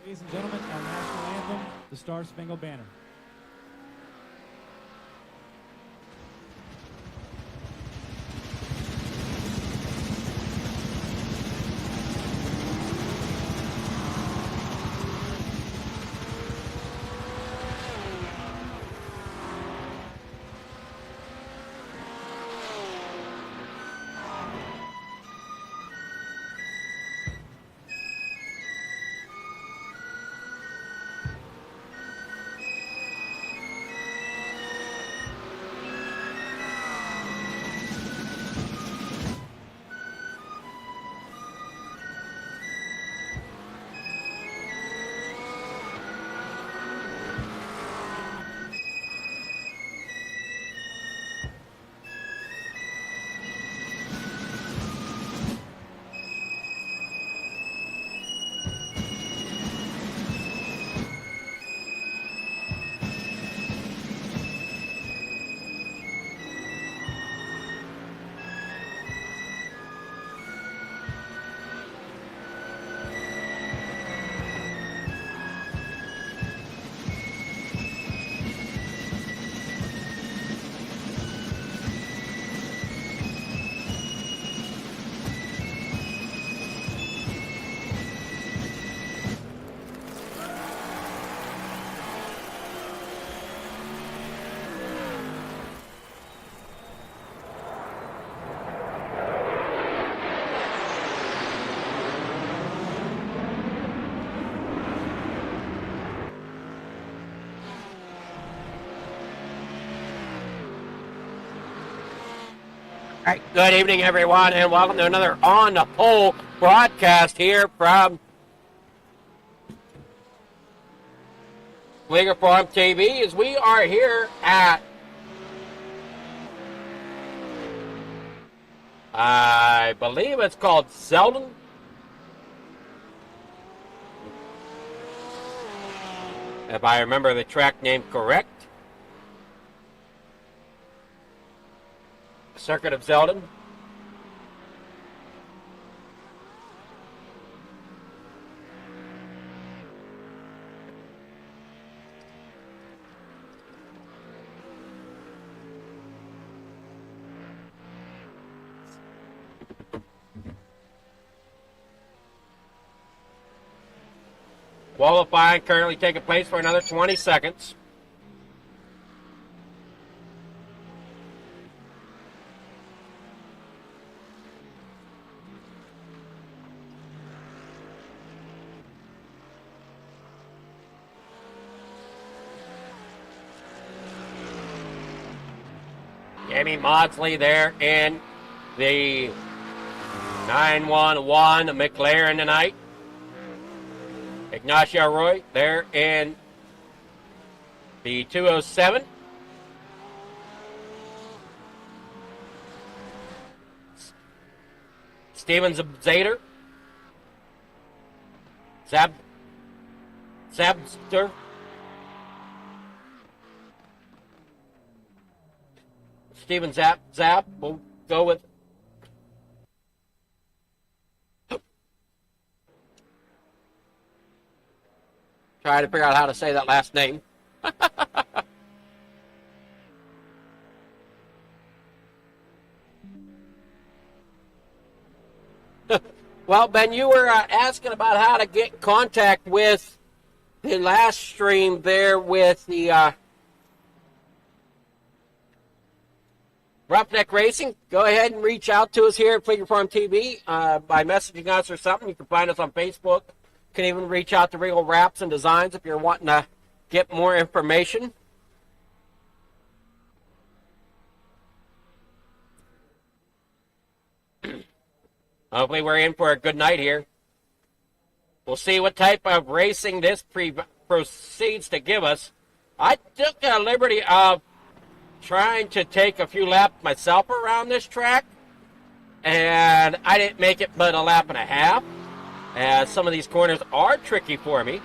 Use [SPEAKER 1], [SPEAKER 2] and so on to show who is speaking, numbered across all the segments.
[SPEAKER 1] Ladies and gentlemen, our national anthem, the Star Spangled Banner.
[SPEAKER 2] All right, good evening, everyone, and welcome to another On the Pole broadcast here from Legal Forum TV, as we are here at, I believe it's called Zolder. If I remember the track name correct. Circuit of Zolder. Qualifying currently taking place for another 20 seconds. Jamie Maudsley there in the 911 McLaren tonight. Ignacio Roy there in the 207. Steven Zader. Zabster. Steven Zap. We'll go with. Trying to figure out how to say that last name. Well, Ben, you were asking about how to get in contact with the last stream there with the Roughneck Racing. Go ahead and reach out to us here at Figure Farm TV by messaging us or something. You can find us on Facebook. You can even reach out to Regal Wrapz and Designs if you're wanting to get more information. Hopefully we're in for a good night here. We'll see what type of racing this proceeds to give us. I took the liberty of trying to take a few laps myself around this track, and I didn't make it but a lap and a half, as some of these corners are tricky for me.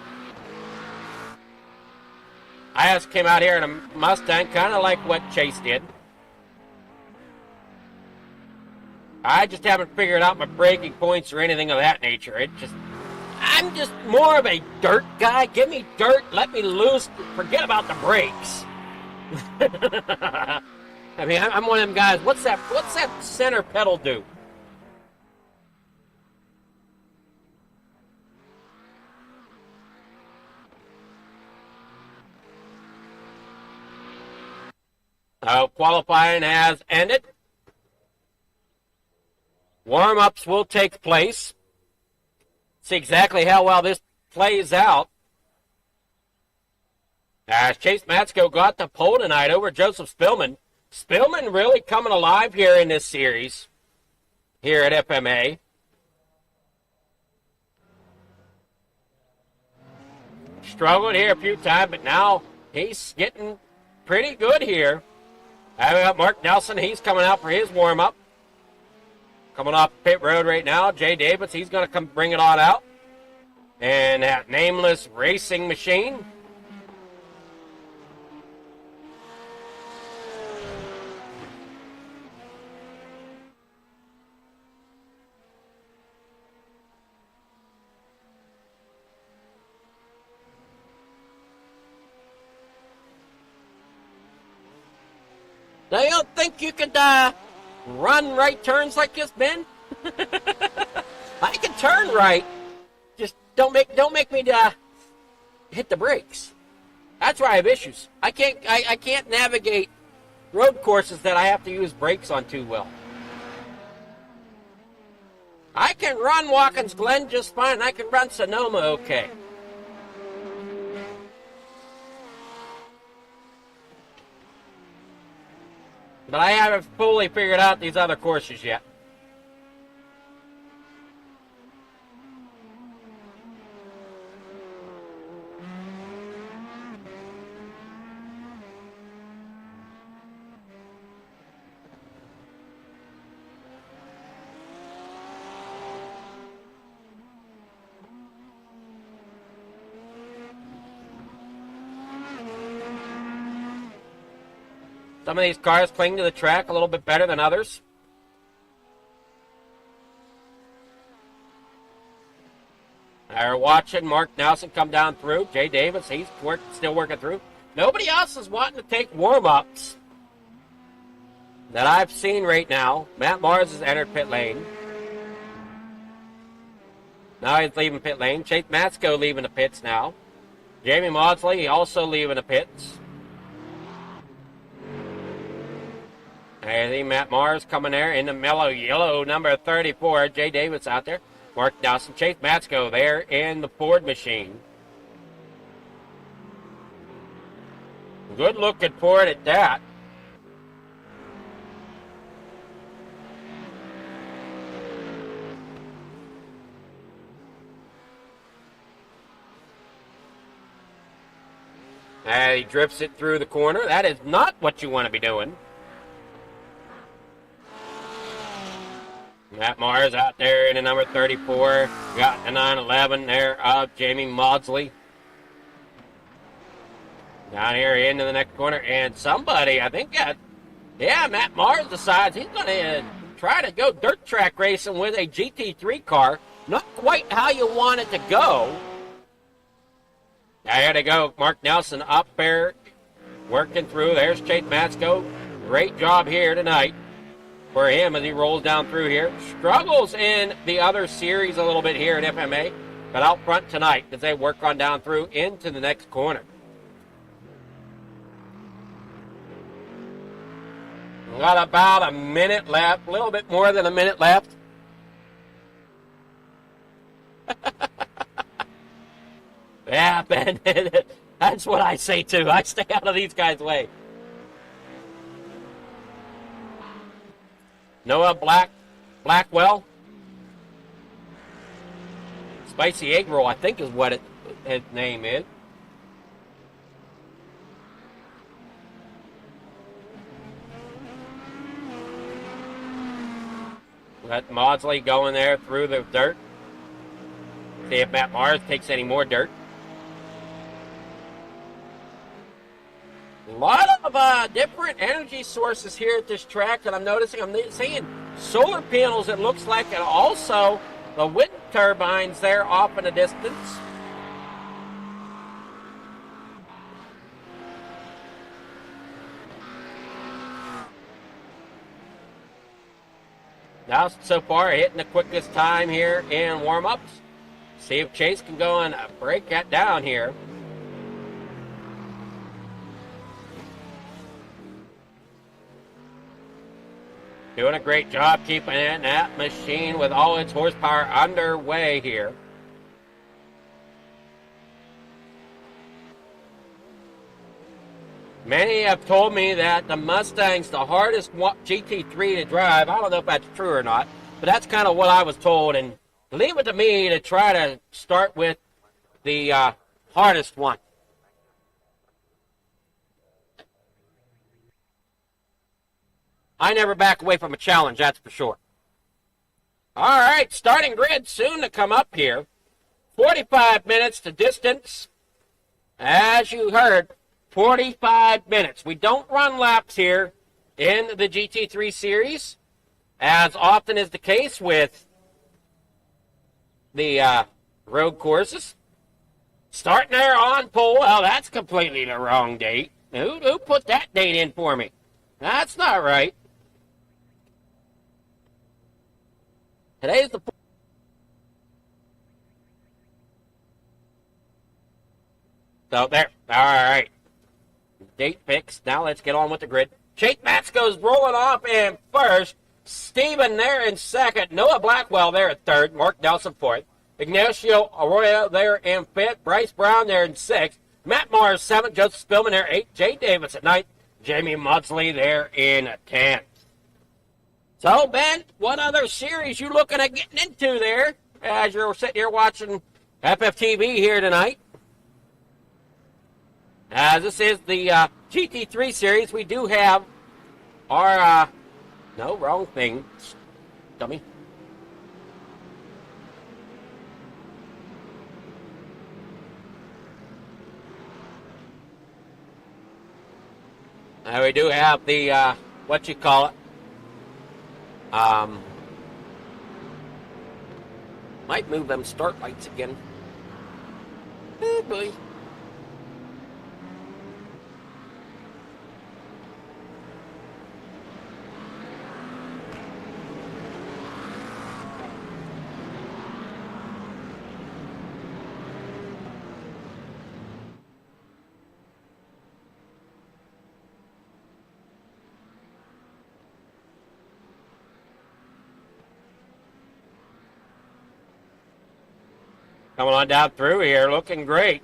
[SPEAKER 2] I just came out here in a Mustang, kind of like what Chase did. I just haven't figured out my braking points or anything of that nature. I'm just more of a dirt guy. Give me dirt, let me loose, forget about the brakes. I mean, I'm one of them guys. What's that center pedal do? Qualifying has ended. Warm-ups will take place. See exactly how well this plays out. As Chase Matsko got the pole tonight over Joseph Spillman. Spillman really coming alive here in this series, here at FMA. Struggled here a few times, but now he's getting pretty good here. I've got Mark Nelson. He's coming out for his warm-up. Coming off pit road right now. Jay Davis, he's going to come bring it on out. And that nameless racing machine. Now, you don't think you could run right turns like this, Ben? I can turn right. Just don't make me hit the brakes. That's where I have issues. I can't navigate road courses that I have to use brakes on too well. I can run Watkins Glen just fine. I can run Sonoma okay. But I haven't fully figured out these other courses yet. Some of these cars cling to the track a little bit better than others. They're watching Mark Nelson come down through. Jay Davis, he's still working through. Nobody else is wanting to take warm-ups that I've seen right now. Matt Mars has entered pit lane. Now he's leaving pit lane. Chase Matsko leaving the pits now. Jamie Maudsley also leaving the pits. I see Matt Mars coming there in the mellow yellow, number 34. Jay Davis out there. Mark Nelson, Chase Matsko there in the Ford machine. Good looking Ford at that. And he drifts it through the corner. That is not what you want to be doing. Matt Mars out there in the number 34. Got the 911 there of Jamie Maudsley. Down here into the next corner. And somebody, I think, Matt Mars decides he's going to try to go dirt track racing with a GT3 car. Not quite how you want it to go. There they go. Mark Nelson up there working through. There's Chase Matsko. Great job here tonight for him as he rolls down through here. Struggles in the other series a little bit here at FMA, but out front tonight as they work on down through into the next corner. Got about a minute left, a little bit more than a minute left. Yeah, Ben, that's what I say too. I stay out of these guys' way. Noah Blackwell. Spicy Egg Roll, I think is what his name is. Let Maudsley going there through the dirt. See if Matt Mars takes any more dirt. A lot of different energy sources here at this track that I'm noticing. I'm seeing solar panels, it looks like, and also the wind turbines there off in the distance. Now, so far, hitting the quickest time here in warm-ups. See if Chase can go and break that down here. Doing a great job keeping that machine with all its horsepower underway here. Many have told me that the Mustang's the hardest GT3 to drive. I don't know if that's true or not, but that's kind of what I was told. And leave it to me to try to start with the hardest one. I never back away from a challenge, that's for sure. All right, starting grid soon to come up here. 45 minutes to distance. As you heard, 45 minutes. We don't run laps here in the GT3 series, as often is the case with the road courses. Starting there on pole. Well, that's completely the wrong date. Who put that date in for me? That's not right. Today's the... So there. All right. Date fixed. Now let's get on with the grid. Chase Matsko's rolling off in first. Steven there in second. Noah Blackwell there at third. Mark Nelson fourth. Ignacio Arroyo there in fifth. Bryce Brown there in sixth. Matt Mars seventh. Joseph Spillman there eighth. Jay Davis at ninth. Jamie Maudsley there in 10th. So, Ben, what other series you looking at getting into there as you're sitting here watching FFTv here tonight? As this is the GT3 series, we do have our, no, wrong thing, dummy. We do have the, what you call it, might move them start lights again. Oh boy. Coming on down through here, looking great.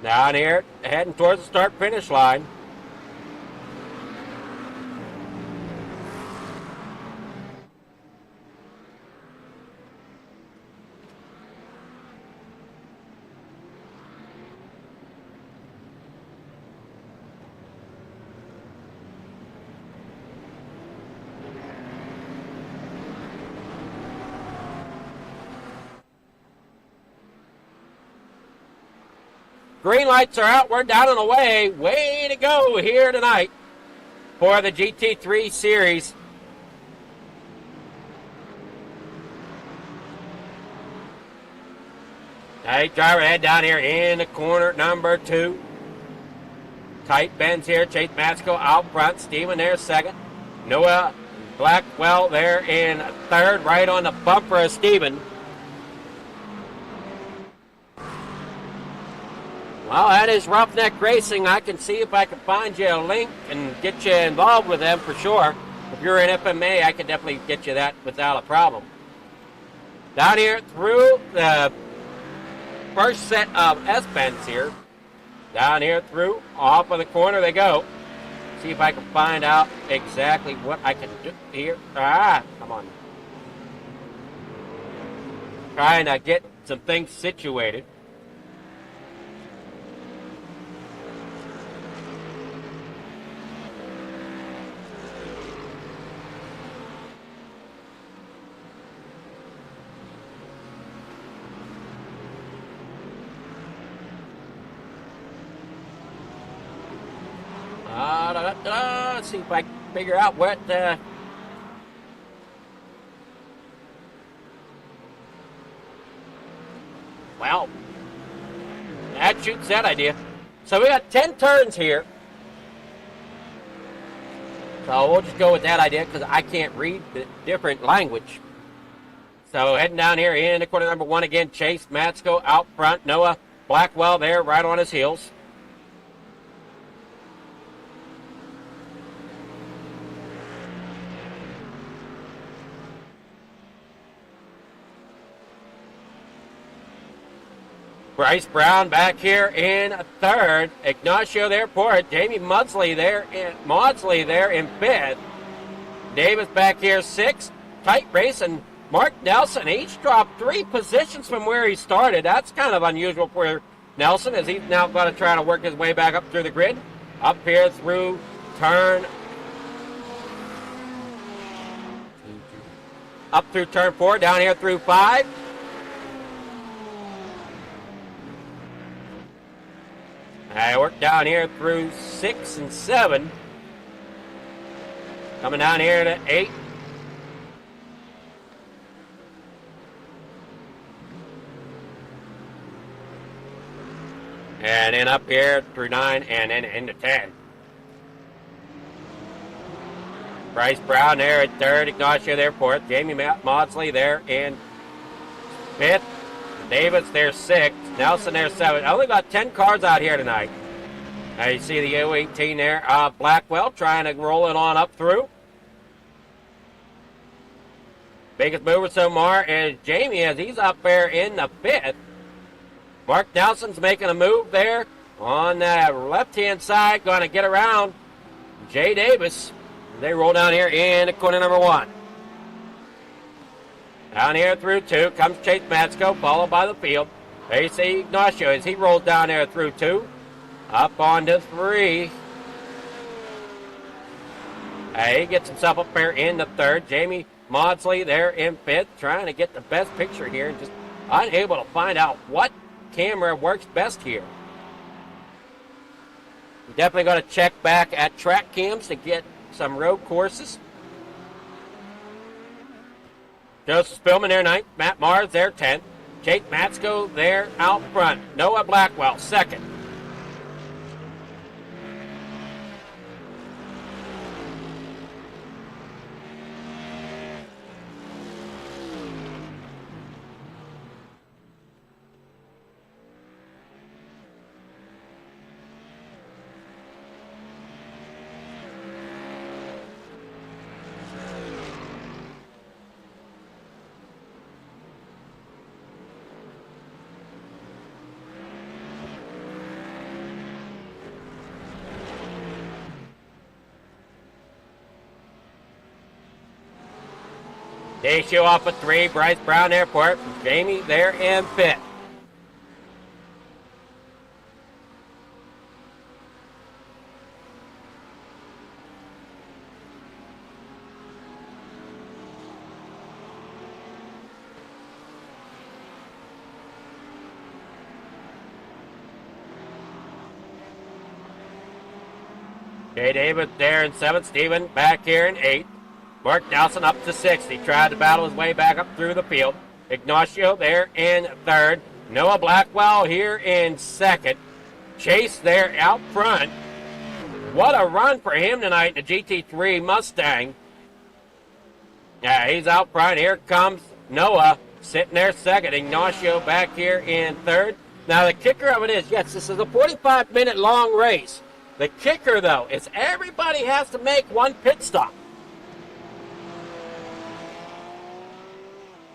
[SPEAKER 2] Down here, heading towards the start-finish line. Green lights are out. We're down and away. Way to go here tonight for the GT3 series. Tight driver head down here in the corner, number 2. Tight bends here. Chase Matsko out front. Steven there second. Noah Blackwell there in third, right on the bumper of Steven. Well, that is Roughneck Racing. I can see if I can find you a link and get you involved with them for sure. If you're in FMA, I can definitely get you that without a problem. Down here through the first set of S-bends here. Down here through, off of the corner they go. See if I can find out exactly what I can do here. Come on. Trying to get some things situated. Let's see if I can figure out what well, that shoots that idea. So we got 10 turns here. So we'll just go with that idea because I can't read the different language. So heading down here in the corner number 1 again, Chase Matsko out front. Noah Blackwell there right on his heels. Bryce Brown back here in third. Ignacio there fourth. Jamie Maudsley there in fifth. Davis back here sixth. Tight race, and Mark Nelson each dropped 3 positions from where he started. That's kind of unusual for Nelson, as he's now going to try to work his way back up through the grid. Up here through turn 4, down here through 5. I work down here through 6 and 7. Coming down here to 8. And then up here through 9 and then into 10. Bryce Brown there at 3rd. Ignacio there 4th. Jamie Maudsley there in 5th. Davis there 6th. Nelson there 7th. I only got 10 cars out here tonight. Now you see the U18 there. Blackwell trying to roll it on up through. Biggest mover so far is Jamie, as he's up there in the 5th. Mark Nelson's making a move there on the left-hand side. Going to get around Jay Davis. They roll down here in corner number 1. Down here through 2 comes Chase Matsko, followed by the field. There you see Ignacio as he rolls down there through 2. Up on to 3. He gets himself up there in the 3rd. Jamie Maudsley there in 5th, trying to get the best picture here and just unable to find out what camera works best here. We're definitely going to check back at track cams to get some road courses. Joseph Spillman there 9th. Matt Mars there 10th. Jake Matsko there out front. Noah Blackwell 2nd. They show off a 3. Bryce Brown Airport. Jamie there in pit. Jay Davis there in 7th. Steven back here in 8th. Mark Nelson up to 6th. He tried to battle his way back up through the field. Ignacio there in 3rd. Noah Blackwell here in 2nd. Chase there out front. What a run for him tonight, the GT3 Mustang. Yeah, he's out front. Here comes Noah sitting there 2nd. Ignacio back here in 3rd. Now, the kicker of it is, yes, this is a 45-minute long race. The kicker, though, is everybody has to make one pit stop.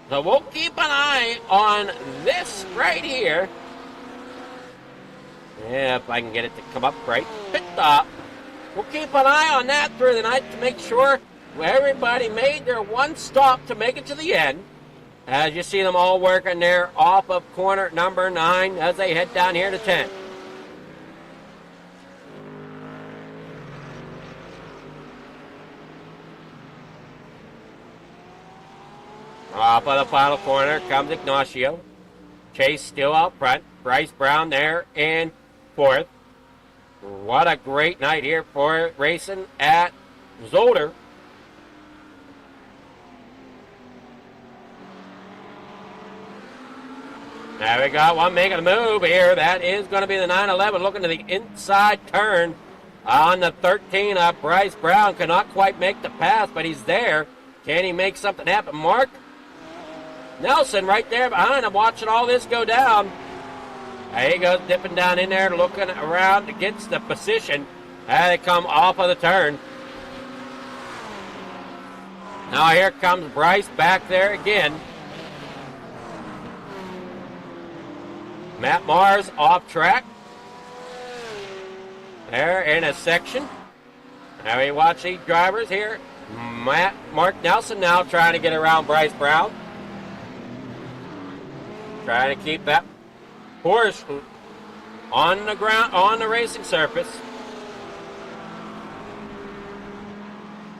[SPEAKER 2] So we'll keep an eye on this right here. Yeah, if I can get it to come up right. Pit stop. We'll keep an eye on that through the night to make sure everybody made their one stop to make it to the end. As you see them all working there off of corner number 9 as they head down here to 10. Off of the final corner comes Ignacio. Chase still out front. Bryce Brown there in 4th. What a great night here for racing at Zolder. Now we got one making a move here. That is going to be the 911 looking to the inside turn on the 13. Bryce Brown cannot quite make the pass, but he's there. Can he make something happen? Mark Nelson right there behind him watching all this go down. There he goes dipping down in there looking around against the position. They come off of the turn. Now here comes Bryce back there again. Matt Mars off track. There in a section. Now we watch these drivers here. Mark Nelson now trying to get around Bryce Brown. Trying to keep that Porsche on the ground, on the racing surface.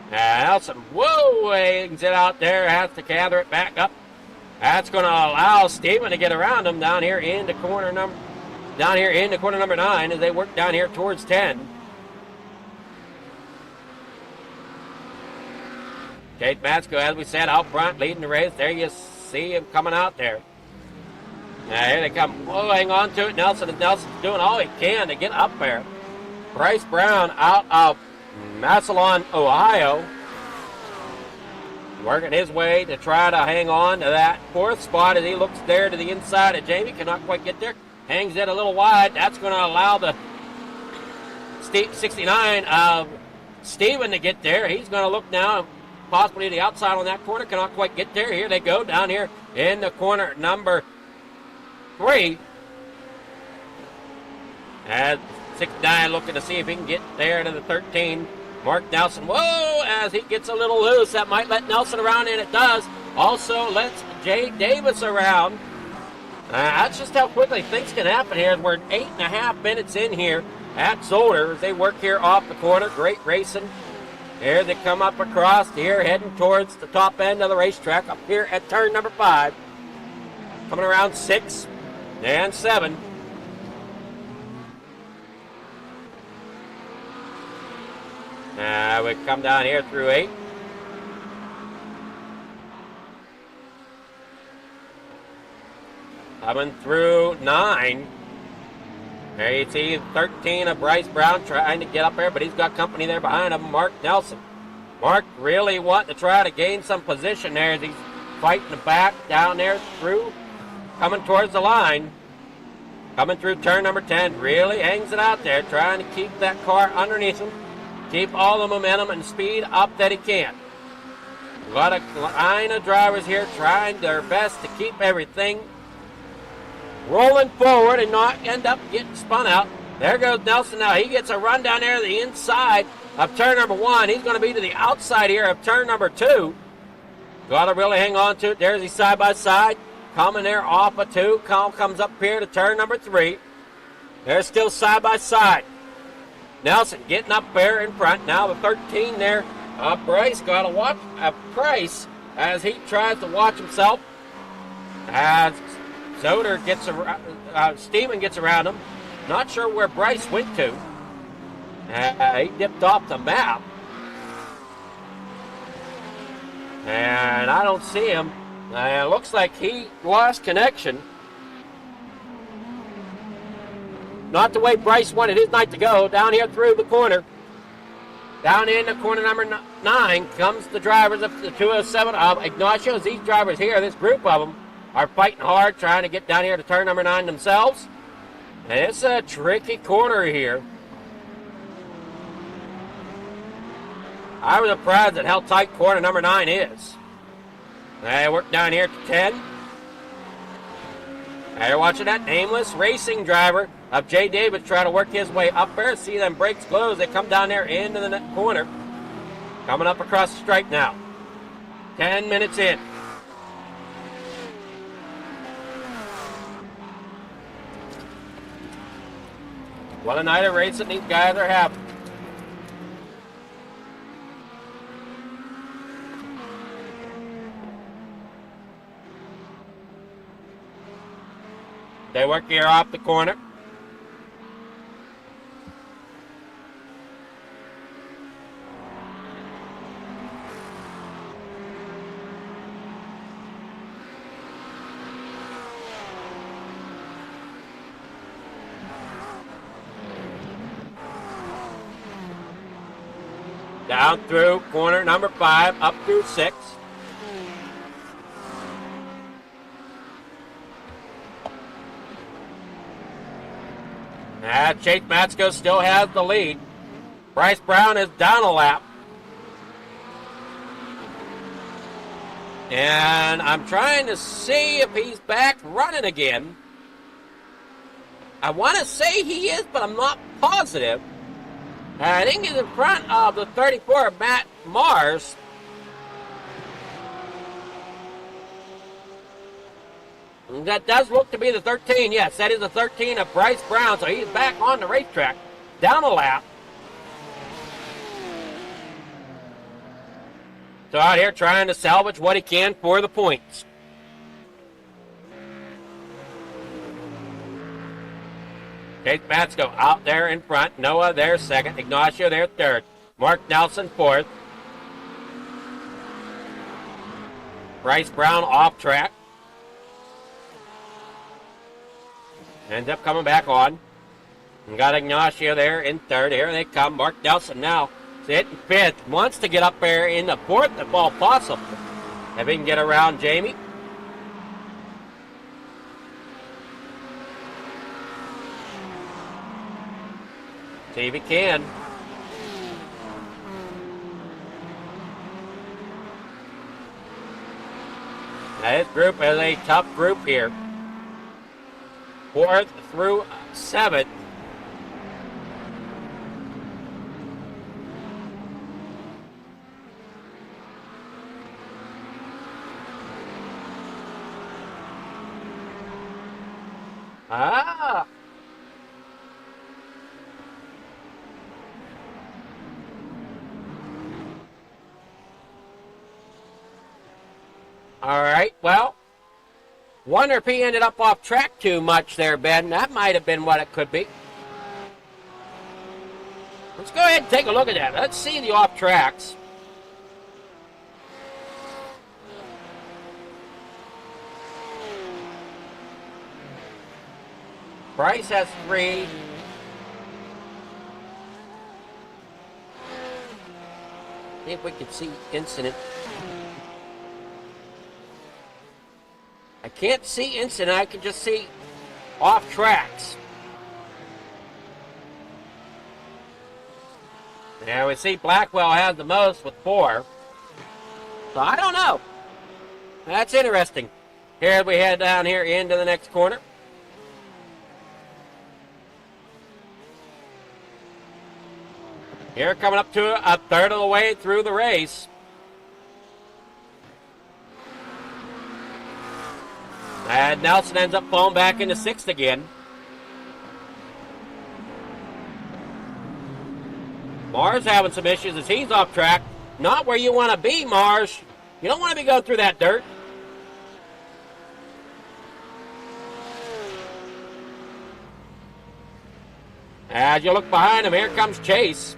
[SPEAKER 2] Now Nelson, whoa, hangs it out there, has to gather it back up. That's going to allow Steven to get around him down here into corner number 9 as they work down here towards 10. Tate Matsko, as we said, out front, leading the race. There you see him coming out there. Now here they come. Whoa, hang on to it. Nelson's doing all he can to get up there. Bryce Brown out of Massillon, Ohio, working his way to try to hang on to that 4th spot as he looks there to the inside of Jamie. Cannot quite get there. Hangs it a little wide. That's going to allow the 69 of Steven to get there. He's going to look now possibly to the outside on that corner. Cannot quite get there. Here they go down here in the corner number 3. As 69 looking to see if he can get there to the 13. Mark Nelson, whoa, as he gets a little loose. That might let Nelson around, and it does. Also lets Jay Davis around. That's just how quickly things can happen here. We're 8.5 minutes in here at Zolder as they work here off the corner. Great racing. Here they come up across here, heading towards the top end of the racetrack up here at turn number 5. Coming around 6 and 7. We come down here through 8. Coming through 9. There you see 13 of Bryce Brown trying to get up there, but he's got company there behind him, Mark Nelson. Mark really wanting to try to gain some position there as he's fighting the back down there through, coming towards the line. Coming through turn number 10, really hangs it out there, trying to keep that car underneath him. Keep all the momentum and speed up that he can. A lot of line of drivers here trying their best to keep everything rolling forward and not end up getting spun out. There goes Nelson now. He gets a run down there to the inside of turn number 1. He's going to be to the outside here of turn number 2. Got to really hang on to it. There's he side by side. Coming there off a 2. Comes up here to turn number 3. They're still side by side. Nelson getting up there in front. Now the 13 there. Bryce got to watch Price as he tries to watch himself. As Zolder gets around, Steeman gets around him. Not sure where Bryce went to. He dipped off the map. And I don't see him. It looks like he lost connection. Not the way Bryce wanted his night to go. Down here through the corner. Down in the corner number 9 comes the drivers of the 207 of Ignacio. These drivers here, this group of them, are fighting hard, trying to get down here to turn number 9 themselves. And it's a tricky corner here. I was surprised at how tight corner number 9 is. They work down here to 10. Now you're watching that nameless racing driver of Jay Davis try to work his way up there. See them brakes close. They come down there into the corner. Coming up across the stripe now. 10 minutes in. What a night of racing these guys are having. They work here off the corner. Down through corner number 5, up through 6. Chase Matsko still has the lead. Bryce Brown is down a lap. And I'm trying to see if he's back running again. I want to say he is, but I'm not positive. I think he's in front of the 34, Matt Mars. That does look to be the 13. Yes, that is the 13 of Bryce Brown. So he's back on the racetrack, down a lap. So out here trying to salvage what he can for the points. Chase Matsko out there in front. Noah there second. Ignacio there third. Mark Nelson fourth. Bryce Brown off track. Ends up coming back on. And got Ignacio there in third. Here they come. Mark Nelson now sitting fifth. Wants to get up there in the fourth if all possible. If he can get around Jamie. See if he can. Now this group is a tough group here. 4th through 7th. All right, well, wonder if he ended up off track too much there, Ben. That might have been what it could be. Let's go ahead and take a look at that. Let's see the off tracks. Bryce has 3. See if we can see incident. I can't see incident. I can just see off tracks. Now we see Blackwell has the most with 4. So I don't know. That's interesting. Here we head down here into the next corner. Here coming up to a third of the way through the race. And Nelson ends up falling back into 6th again. Mars having some issues as he's off track. Not where you want to be, Mars. You don't want to be going through that dirt. As you look behind him, here comes Chase.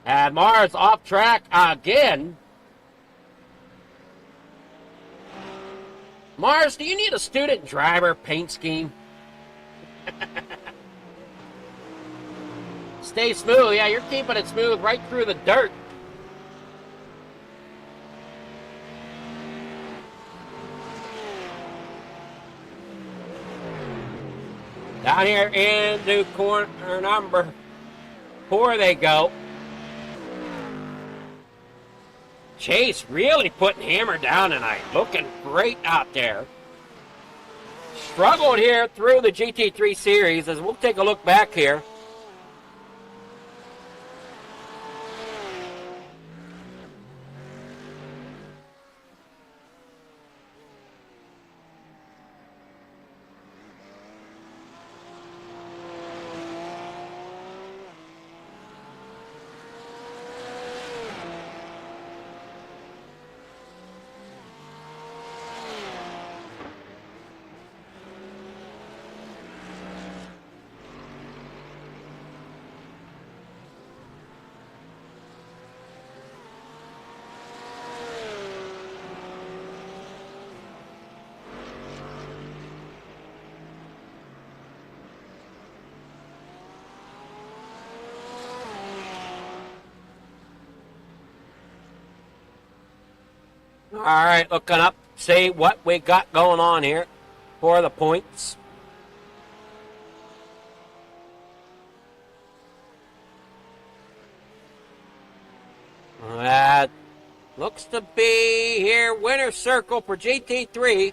[SPEAKER 2] And Mars off track again. Mars, do you need a student driver paint scheme? Stay smooth. Yeah, you're keeping it smooth right through the dirt. Down here into corner number 4 they go. Chase really putting hammer down tonight. Looking great out there. Struggled here through the GT3 series as we'll take a look back here. All right, looking up, see what we got going on here for the points. That looks to be here winner's circle for GT3.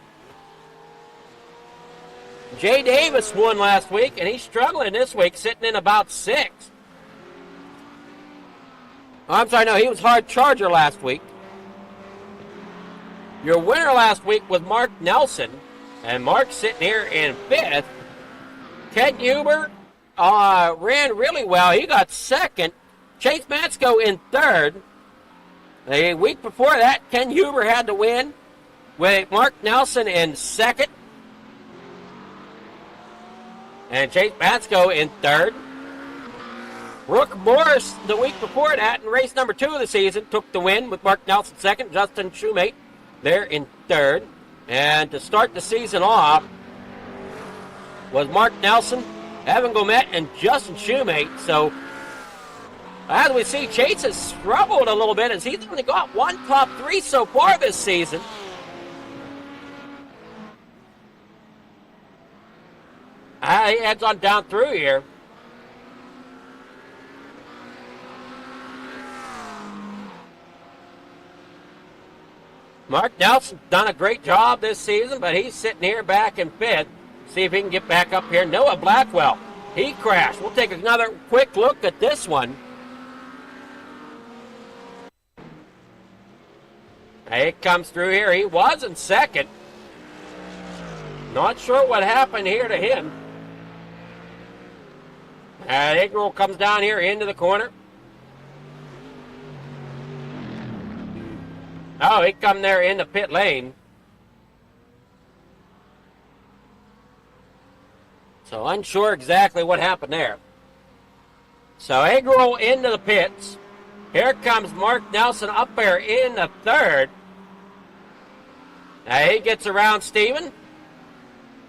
[SPEAKER 2] Jay Davis won last week, and he's struggling this week, sitting in about 6th. I'm sorry, no, he was hard charger last week. Your winner last week was Mark Nelson, and Mark's sitting here in 5th. Ken Huber ran really well. He got 2nd. Chase Matsko in 3rd. The week before that, Ken Huber had to win with Mark Nelson in 2nd. And Chase Matsko in 3rd. Brooke Morris, the week before that, in race number 2 of the season, took the win with Mark Nelson 2nd. Justin Shoemate there in 3rd. And to start the season off was Mark Nelson, Evan Gomet, and Justin Shoemate. So, as we see, Chase has struggled a little bit as he's only got 1 top 3 so far this season. He heads on down through here. Mark Nelson's done a great job this season, but he's sitting here back in 5th. See if he can get back up here. Noah Blackwell, he crashed. We'll take another quick look at this one. He comes through here. He was in 2nd. Not sure what happened here to him. Ingram comes down here into the corner. Oh, he come there in the pit lane. So unsure exactly what happened there. So Agrol into the pits. Here comes Mark Nelson up there in the 3rd. Now he gets around Steven.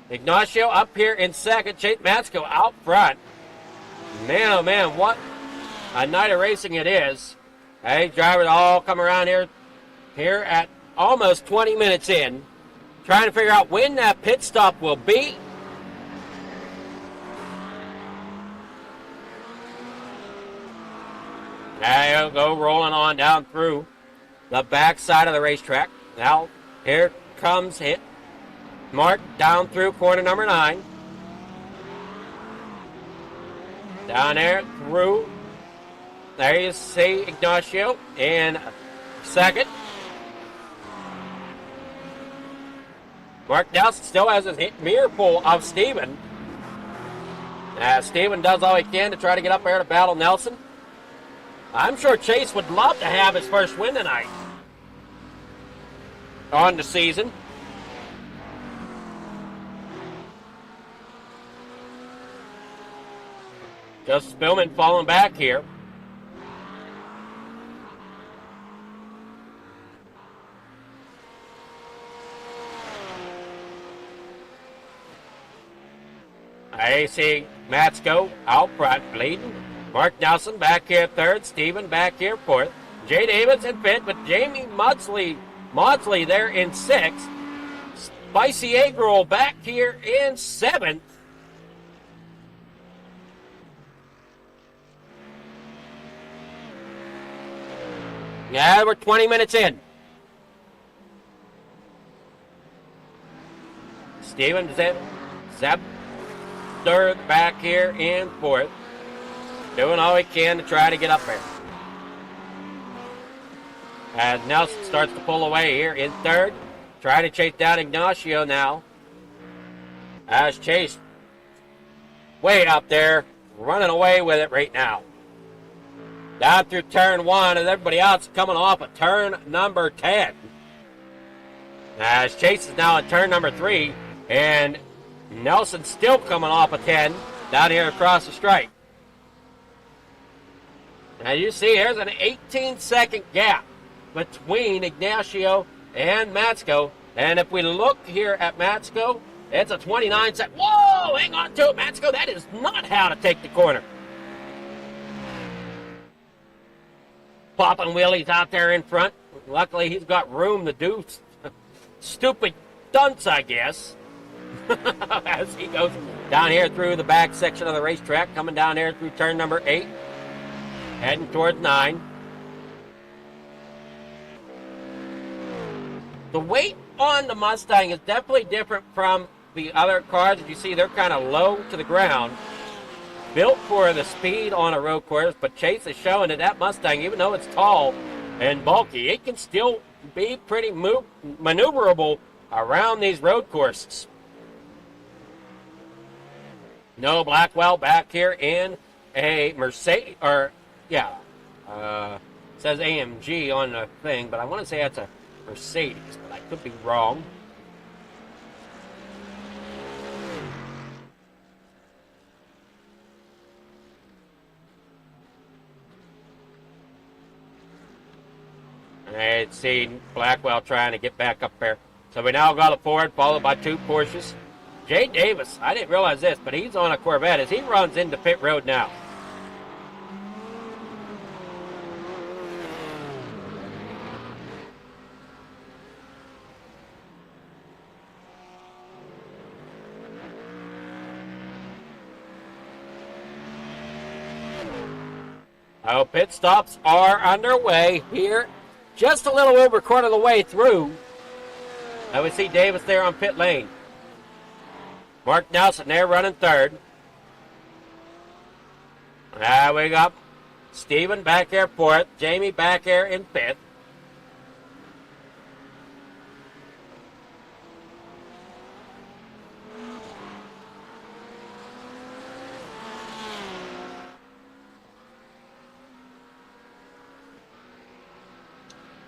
[SPEAKER 2] Ignacio up here in 2nd. Chase Matsko out front. Man, oh man, what a night of racing it is. Hey, drivers all come around here at almost 20 minutes in, trying to figure out when that pit stop will be. Now he'll go rolling on down through the back side of the racetrack. Now here comes Mark down through corner number 9. Down there through. There you see Ignacio in second. Mark Nelson still has his mirror pull of Steven. Steven does all he can to try to get up there to battle Nelson. I'm sure Chase would love to have his first win tonight on the season. Just Spillman falling back here. I see Matsko out front leading. Mark Nelson back here third. Steven back here fourth. Jay Davis in fifth, with Jamie Maudsley there in sixth. Spicy Egg Roll back here in seventh. Yeah, we're 20 minutes in. Steven Zeb third back here in fourth. Doing all he can to try to get up there. As Nelson starts to pull away here in third. Trying to chase down Ignacio now. As Chase way up there, running away with it right now. Down through turn one, and everybody else coming off of turn number 10. As Chase is now in turn number 3, and Nelson still coming off of 10 down here across the stripe. Now you see here's an 18-second gap between Ignacio and Matsko. And if we look here at Matsko, it's a 29-second. Whoa, hang on to it, Matsko. That is not how to take the corner. Popping wheelies out there in front. Luckily, he's got room to do stupid stunts, I guess. As he goes down here through the back section of the racetrack, coming down here through turn number 8, heading towards 9. The weight on the Mustang is definitely different from the other cars. As you see, they're kind of low to the ground. Built for the speed on a road course, but Chase is showing that Mustang, even though it's tall and bulky, it can still be pretty maneuverable around these road courses. No Blackwell back here in a Mercedes, says AMG on the thing, but I want to say that's a Mercedes, but I could be wrong. Let's see Blackwell trying to get back up there. So we now got a Ford followed by 2 Porsches. Jay Davis, I didn't realize this, but he's on a Corvette as he runs into pit road now. Oh, pit stops are underway here. Just a little over a quarter of the way through. Now we see Davis there on pit lane. Mark Nelson there running third. Now we got Steven back here fourth. Jamie back here in fifth.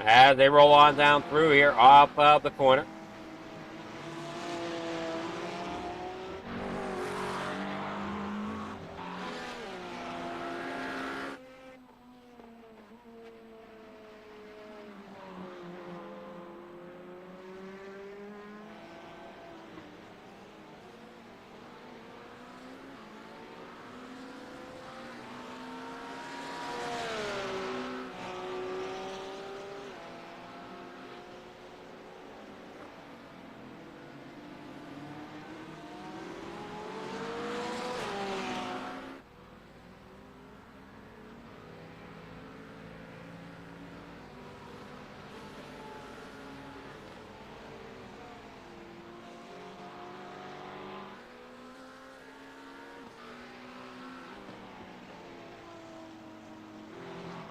[SPEAKER 2] As they roll on down through here off of the corner.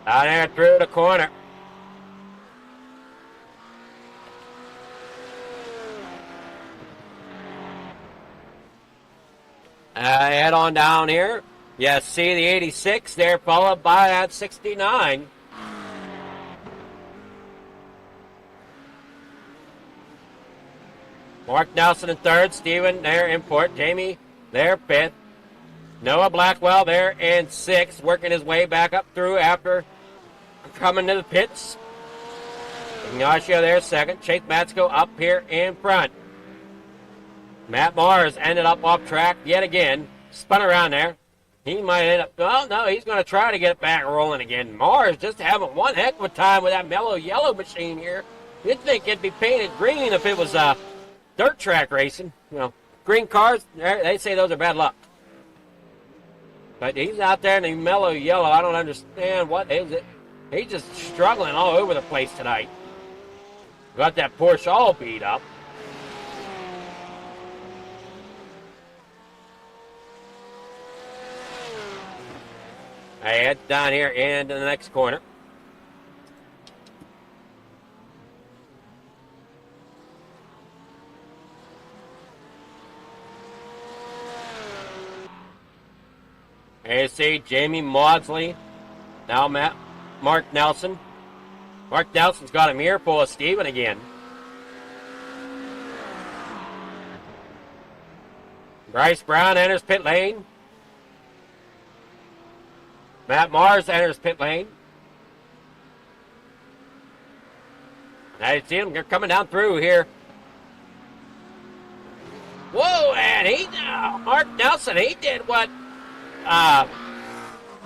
[SPEAKER 2] Down there through the corner. Head on down here. You see the 86 there, followed by that 69. Mark Nelson in third. Steven there in fourth. Jamie there fifth. Noah Blackwell there in sixth, working his way back up through after coming to the pits. Ignacio there second. Chase Matsko up here in front. Matt Mars ended up off track yet again. Spun around there. He might end up, well, no, he's going to try to get it back rolling again. Mars just having one heck of a time with that mellow yellow machine here. You'd think it'd be painted green if it was dirt track racing. You know, green cars, they say those are bad luck. But he's out there in the mellow yellow. I don't understand what is it. He's just struggling all over the place tonight. Got that Porsche all beat up. I head down here into the next corner. Here you see Jamie Maudsley. Now Mark Nelson. Mark Nelson's got him earful of Steven again. Bryce Brown enters pit lane. Matt Mars enters pit lane. Now you see them, they're coming down through here. Whoa, and Mark Nelson, he did what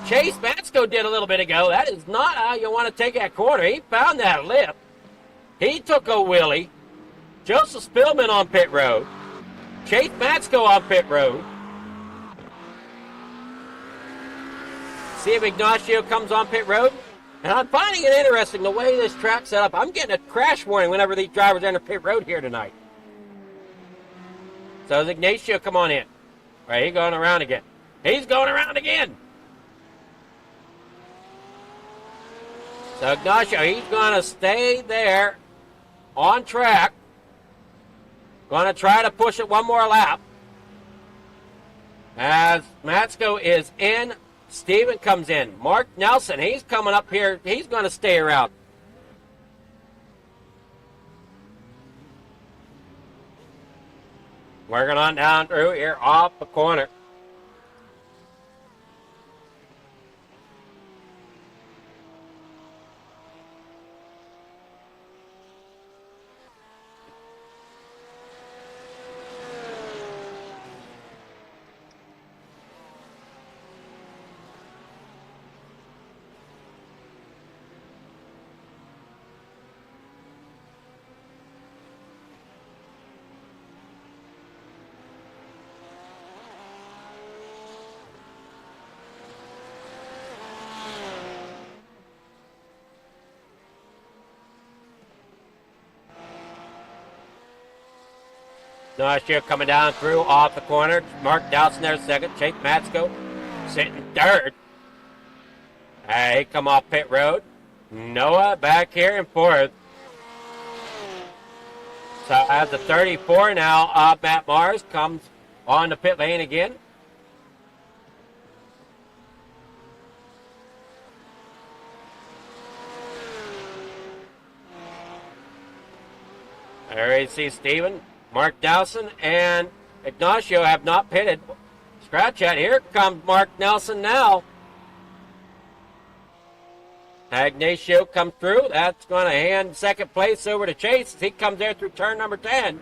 [SPEAKER 2] Chase Matsko did a little bit ago. That is not how you want to take that corner. He found that lip. He took a wheelie. Joseph Spillman on pit road. Chase Matsko on pit road. See if Ignacio comes on pit road. And I'm finding it interesting the way this track's set up. I'm getting a crash warning whenever these drivers enter pit road here tonight. So does Ignacio come on in? Right, he's going around again. He's going around again. So Ignacio, he's going to stay there on track. Going to try to push it one more lap. As Matsko is in, Steven comes in. Mark Nelson, he's coming up here. He's going to stay around. Working on down through here off the corner. Ignacio coming down through off the corner. Mark Dowson there second. Chase Matsko sitting third. He come off pit road. Noah back here in fourth. So as the 34 now, Matt Mars comes on the pit lane again. There you see Steven. Mark Dowson and Ignacio have not pitted. Scratch at. Here comes Mark Nelson now. Ignacio comes through. That's going to hand second place over to Chase as he comes there through turn number 10.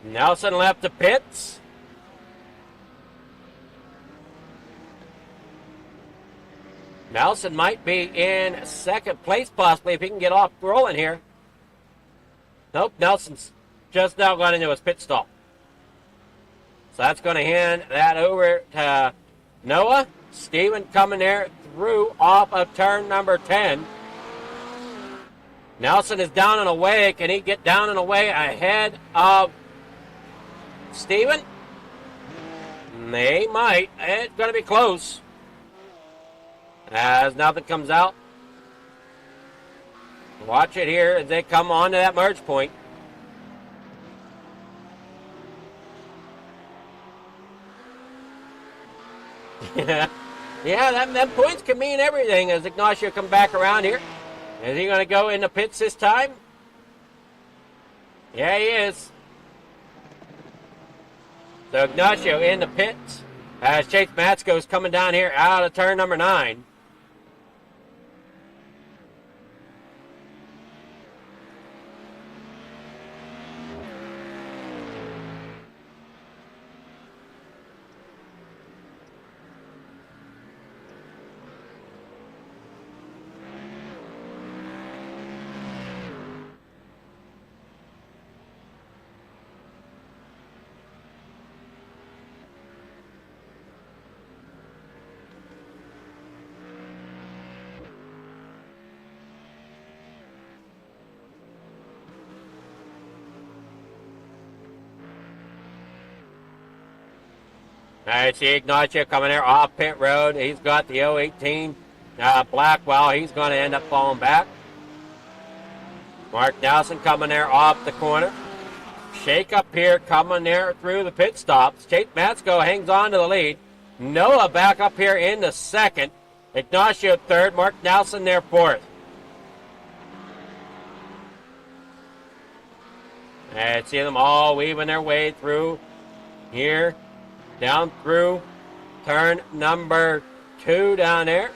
[SPEAKER 2] Nelson left the pits. Nelson might be in second place possibly if he can get off rolling here. Nope, Nelson's just now gone into his pit stop. So that's going to hand that over to Noah. Steven coming there through off of turn number 10. Nelson is down and away. Can he get down and away ahead of Steven? They might. It's going to be close. As nothing comes out. Watch it here as they come on to that merge point. Yeah, them points can mean everything as Ignacio come back around here. Is he going to go in the pits this time? Yeah, he is. So Ignacio in the pits as Chase Matsko is coming down here out of turn number 9. All right, see Ignacio coming there off pit road. He's got the 018 Blackwell. He's going to end up falling back. Mark Nelson coming there off the corner. Shake up here coming there through the pit stops. Chase Matsko hangs on to the lead. Noah back up here in the second. Ignacio third. Mark Nelson there fourth. And see them all weaving their way through here. Down through turn number 2 down there.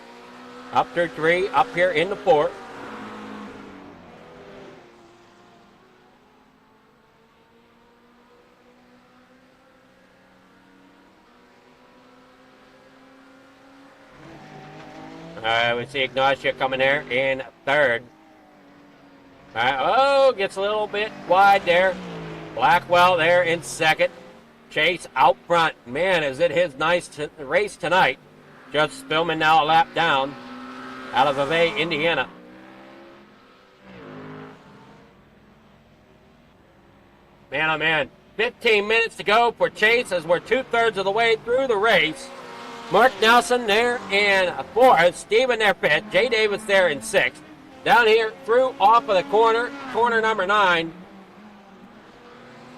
[SPEAKER 2] Up through 3, up here in the 4. We see Ignacio coming there in third. Gets a little bit wide there. Blackwell there in second. Chase out front. Man, is it his nice race tonight. Judge Spillman now a lap down out of Vevey, Indiana. Man, oh man. 15 minutes to go for Chase as we're 2/3 of the way through the race. Mark Nelson there in 4th. Steven there 5th. Jay Davis there in 6th. Down here through off of the corner number 9.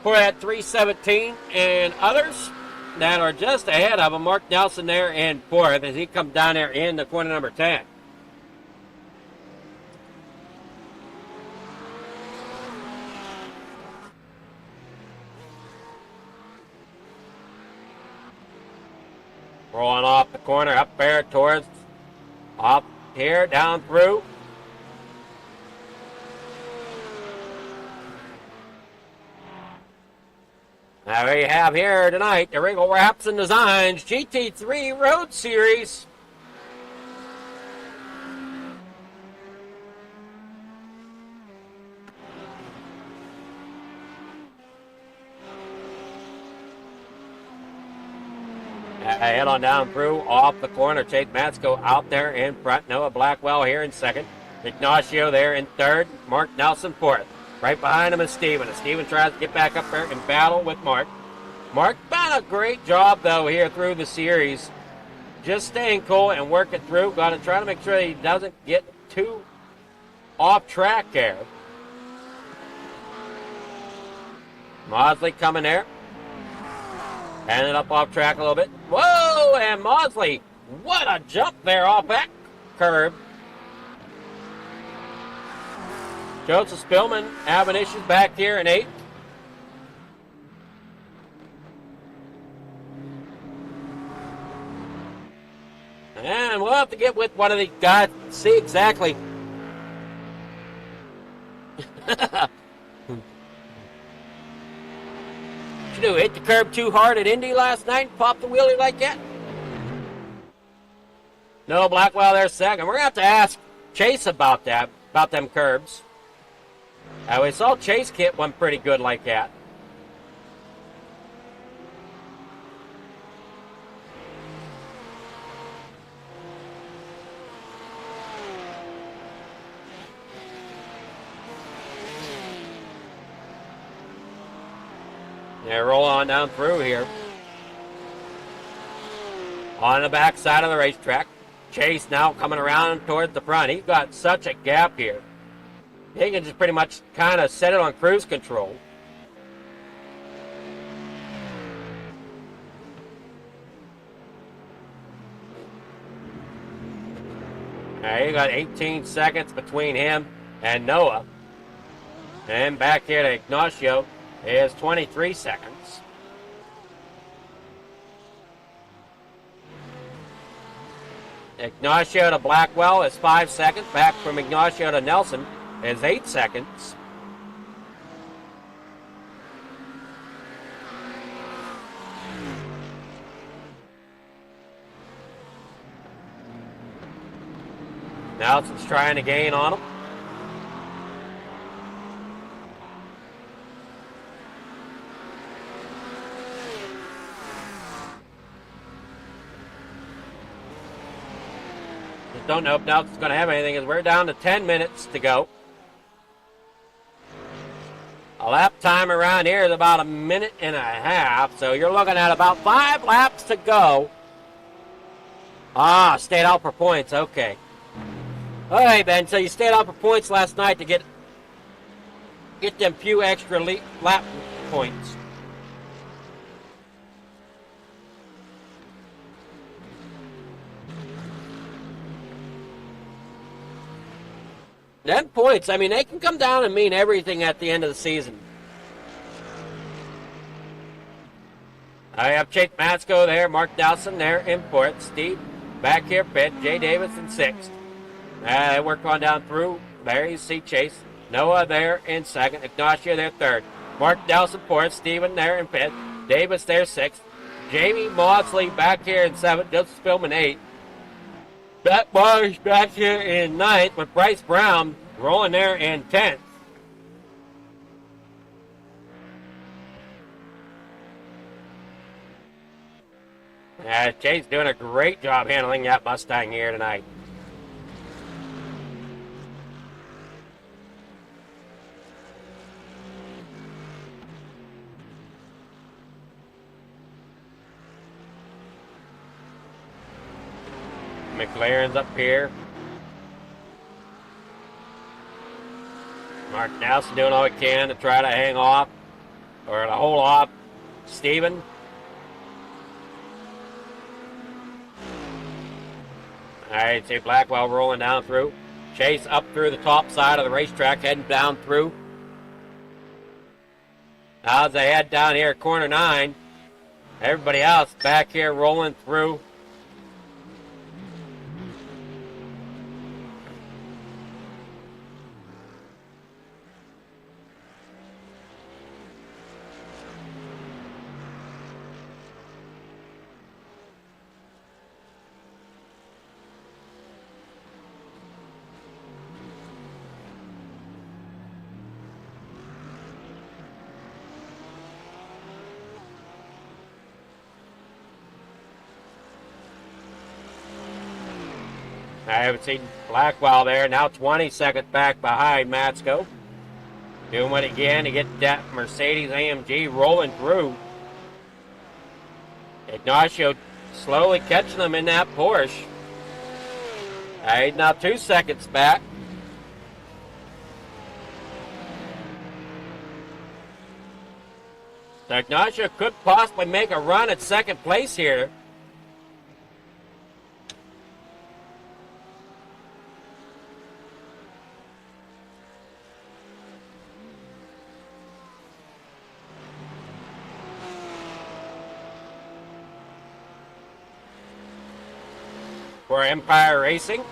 [SPEAKER 2] For that 317 and others that are just ahead of him. Mark Nelson there in 4th as he comes down there in the corner number 10. Rolling off the corner up there towards up here down through. Now we have here tonight the Regal Wrapz and Designs GT3 Road Series. Head on down through off the corner. Chase Matsko out there in front. Noah Blackwell here in second. Ignacio there in third. Mark Nelson fourth. Right behind him is Steven. And Steven tries to get back up there and battle with Mark. Mark done a great job, though, here through the series. Just staying cool and working through. Got to try to make sure he doesn't get too off track there. Mosley coming there. Ended up off track a little bit. Whoa, and Mosley, what a jump there off that curb. Joseph Spillman having issues back here in 8th. And we'll have to get with one of these guys to see exactly. What you do, hit the curb too hard at Indy last night and pop the wheelie like that? No, Blackwell there second. We're going to have to ask Chase about that, about them curbs. We saw Chase hit one pretty good like that. They roll on down through here. On the back side of the racetrack. Chase now coming around towards the front. He's got such a gap here. He can just pretty much kind of set it on cruise control. Now you got 18 seconds between him and Noah. And back here to Ignacio is 23 seconds. Ignacio to Blackwell is 5 seconds. Back from Ignacio to Nelson is 8 seconds. Nelson's trying to gain on him. Just don't know if Nelson's going to have anything, as we're down to 10 minutes to go. A lap time around here is about 1.5 minutes, so you're looking at about 5 laps to go. Ah, stayed out for points, okay. All right, Ben, so you stayed out for points last night to get them few extra lap points. Them points, I mean, they can come down and mean everything at the end of the season. I have Chase Matsko there, Mark Nelson there, import, Steve back here, pit, Jay Davis in 6th. They work on down through. There you see Chase. Noah there in 2nd. Ignacio there 3rd. Mark Nelson 4th. Steven there in 5th. Davis there 6th. Jamie Maudsley back here in 7th. Joseph Spillman 8th. Matt Marsh back here in 9th with Bryce Brown rolling there in 10th. Chase doing a great job handling that Mustang here tonight. McLaren's up here. Mark Nelson doing all he can to try to hang off or to hold off Steven. All right, see Blackwell rolling down through. Chase up through the top side of the racetrack, heading down through. Now as they head down here at corner 9, everybody else back here rolling through. I haven't seen Blackwell there. Now 20 seconds back behind Matsko. Doing what he can to get that Mercedes AMG rolling through. Ignacio slowly catching them in that Porsche. He's now 2 seconds back. So Ignacio could possibly make a run at second place here. For Empire Racing.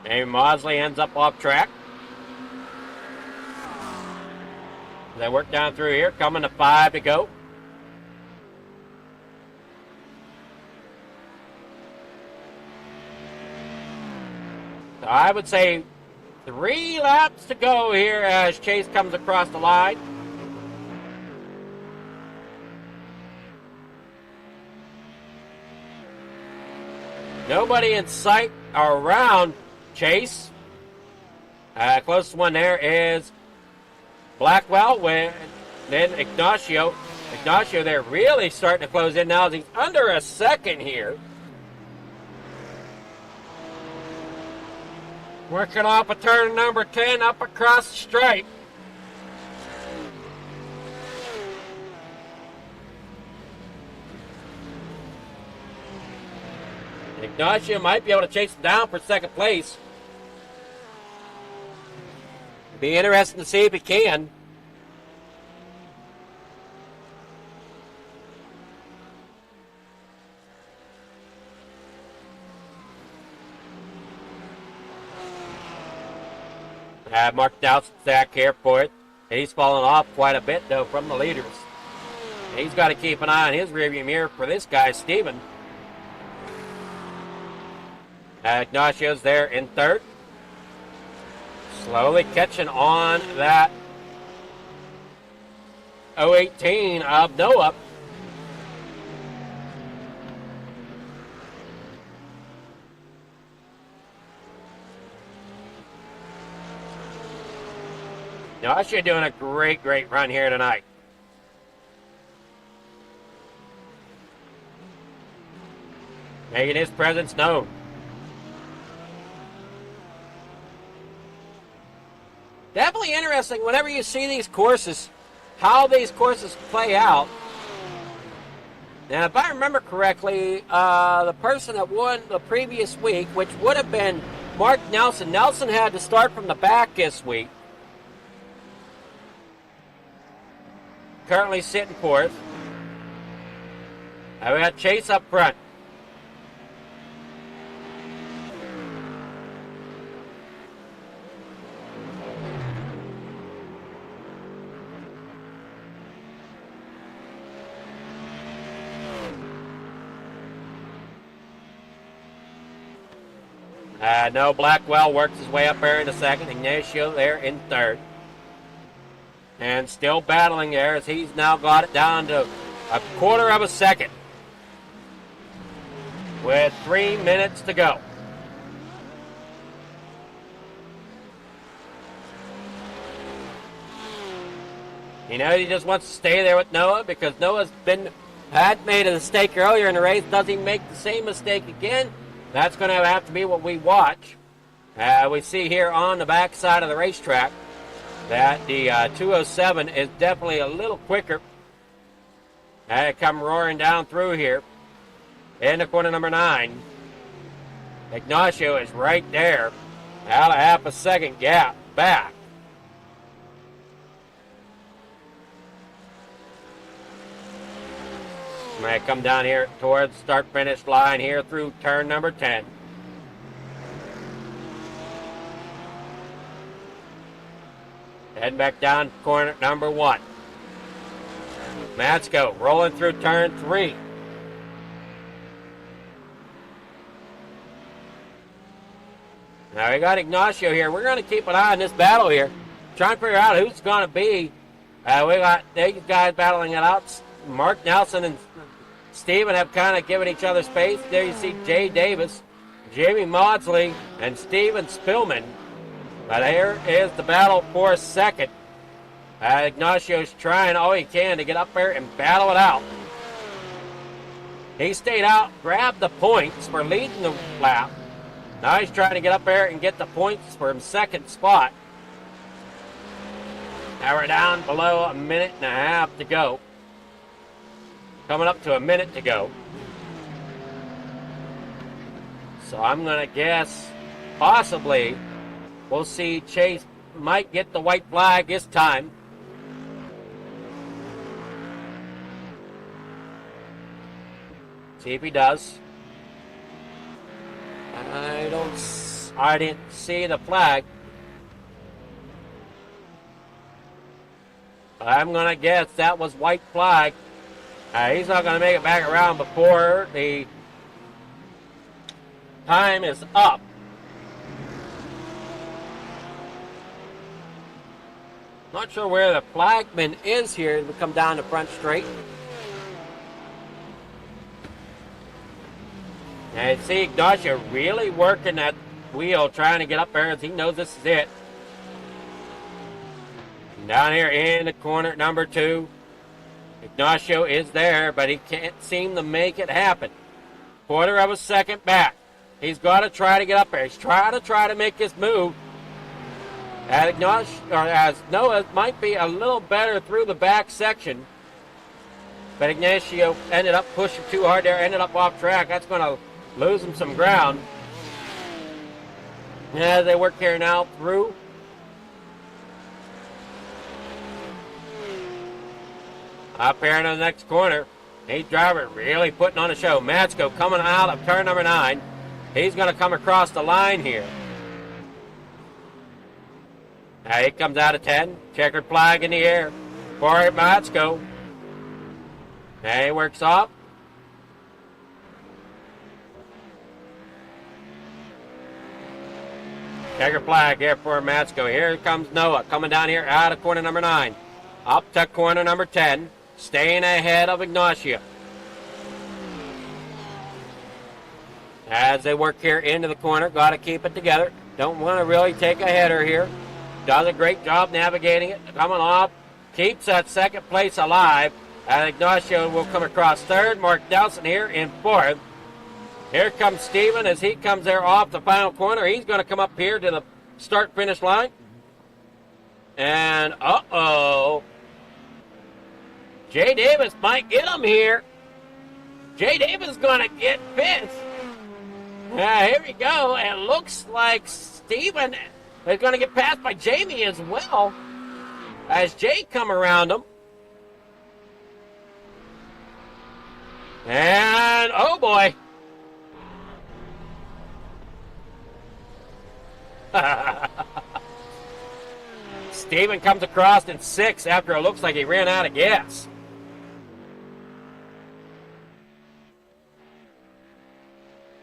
[SPEAKER 2] And Maudsley ends up off track. They work down through here, coming to 5 to go. So I would say 3 laps to go here as Chase comes across the line. Nobody in sight around Chase. Closest one there is Blackwell, then Ignacio. Ignacio there really starting to close in now as he's under a second here. Working off a turn number 10 up across the stripe. Ignacio might be able to chase him down for second place. Be interesting to see if he can. Mark Nelson's back here for it. He's fallen off quite a bit, though, from the leaders. He's got to keep an eye on his rearview mirror for this guy, Steven. Ignacio's there in third. Slowly catching on that 018 of Noah. Ignacio doing a great run here tonight. Making his presence known. Definitely interesting whenever you see these courses, how these courses play out. Now, if I remember correctly, the person that won the previous week, which would have been Mark Nelson. Nelson had to start from the back this week. Currently sitting fourth. We got Chase up front. No, Blackwell works his way up there in second. Ignacio there in third. And still battling there as he's now got it down to a quarter of a second. With 3 minutes to go. You know, he just wants to stay there with Noah because Noah's had made a mistake earlier in the race. Does he make the same mistake again? That's going to have to be what we watch. We see here on the back side of the racetrack that the 207 is definitely a little quicker. Come roaring down through here. In the corner number 9. Ignacio is right there. Out of half a second gap back. Might come down here towards start-finish line here through turn number 10. Heading back down corner number 1. Matsko rolling through turn 3. Now we got Ignacio here. We're going to keep an eye on this battle here. Trying to figure out who's going to be. We got these guys battling it out. Mark Nelson and Steven have kind of given each other space. There you see Jay Davis, Jamie Maudsley, and Steven Spillman. But here is the battle for second. Ignacio's trying all he can to get up there and battle it out. He stayed out, grabbed the points for leading the lap. Now he's trying to get up there and get the points for his second spot. Now we're down below a minute and a half to go. Coming up to a minute to go. So I'm going to guess possibly we'll see Chase might get the white flag this time. See if he does. I didn't see the flag. I'm going to guess that was white flag. He's not going to make it back around before the time is up. Not sure where the flagman is here. We come down the front straight. And see Ignacio really working that wheel trying to get up there as he knows this is it. Down here in the corner, number 2. Ignacio is there, but he can't seem to make it happen. Quarter of a second back. He's got to try to get up there. He's trying to make his move. As Noah might be a little better through the back section. But Ignacio ended up pushing too hard there, ended up off track. That's going to lose him some ground. As they work here now through. Up here in the next corner. Heat driver really putting on a show. Matsko coming out of turn number 9. He's going to come across the line here. Now he comes out of 10. Checkered flag in the air for Matsko. Now he works off. Checkered flag here for Matsko. Here comes Noah coming down here out of corner number 9. Up to corner number 10. Staying ahead of Ignacio. As they work here into the corner, got to keep it together. Don't want to really take a header here. Does a great job navigating it. Coming off, keeps that second place alive. And Ignacio will come across third. Mark Nelson here in fourth. Here comes Steven as he comes there off the final corner. He's going to come up here to the start-finish line. And, uh-oh. Jay Davis might get him here. Jay Davis going to get pissed. Here we go. It looks like Steven is going to get passed by Jamie as well. As Jay come around him. And, oh boy. Steven comes across in 6th after it looks like he ran out of gas.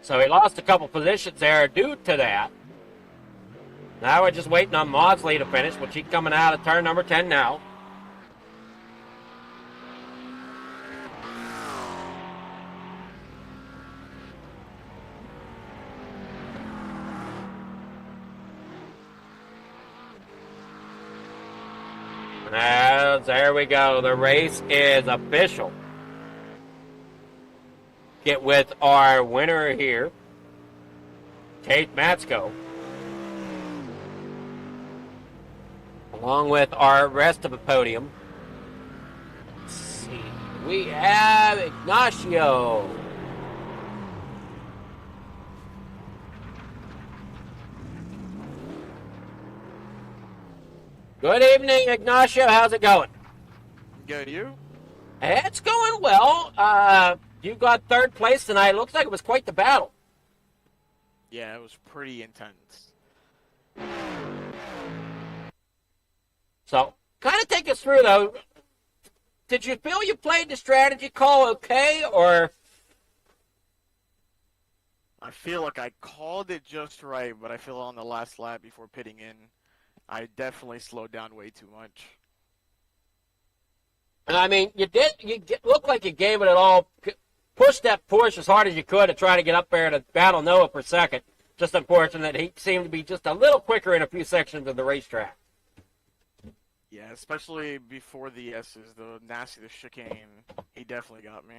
[SPEAKER 2] So he lost a couple positions there due to that. Now we're just waiting on Maudsley to finish, which he's coming out of turn number 10 now. And there we go. The race is official. Get with our winner here, Tate Matsko, along with our rest of the podium. Let's see. We have Ignacio. Good evening, Ignacio. How's it going?
[SPEAKER 3] Good, you?
[SPEAKER 2] It's going well. You got 3rd place tonight. It looks like it was quite the battle.
[SPEAKER 3] Yeah, it was pretty intense.
[SPEAKER 2] So, kind of take us through, though. Did you feel you played the strategy call okay, or?
[SPEAKER 3] I feel like I called it just right, but I feel on the last lap before pitting in, I definitely slowed down way too much.
[SPEAKER 2] I mean, you looked like you gave it all. Pushed that Porsche as hard as you could to try to get up there to battle Noah for second. Just unfortunate he seemed to be just a little quicker in a few sections of the racetrack.
[SPEAKER 3] Yeah, especially before the S's, the chicane, he definitely got me.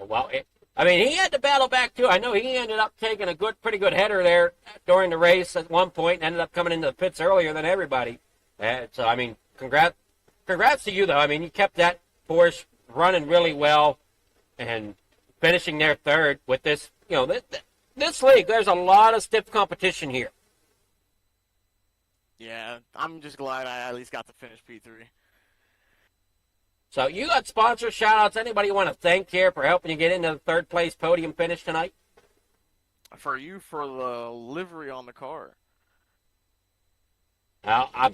[SPEAKER 2] Well, he had to battle back too. I know he ended up taking a pretty good header there during the race at one point and ended up coming into the pits earlier than everybody. So, congrats to you, though. You kept that Porsche running really well and finishing there 3rd with this, this league. There's a lot of stiff competition here.
[SPEAKER 3] Yeah, I'm just glad I at least got to finish P3.
[SPEAKER 2] So you got sponsor shout-outs. Anybody you want to thank here for helping you get into the 3rd place podium finish tonight?
[SPEAKER 3] For you, for the livery on the car.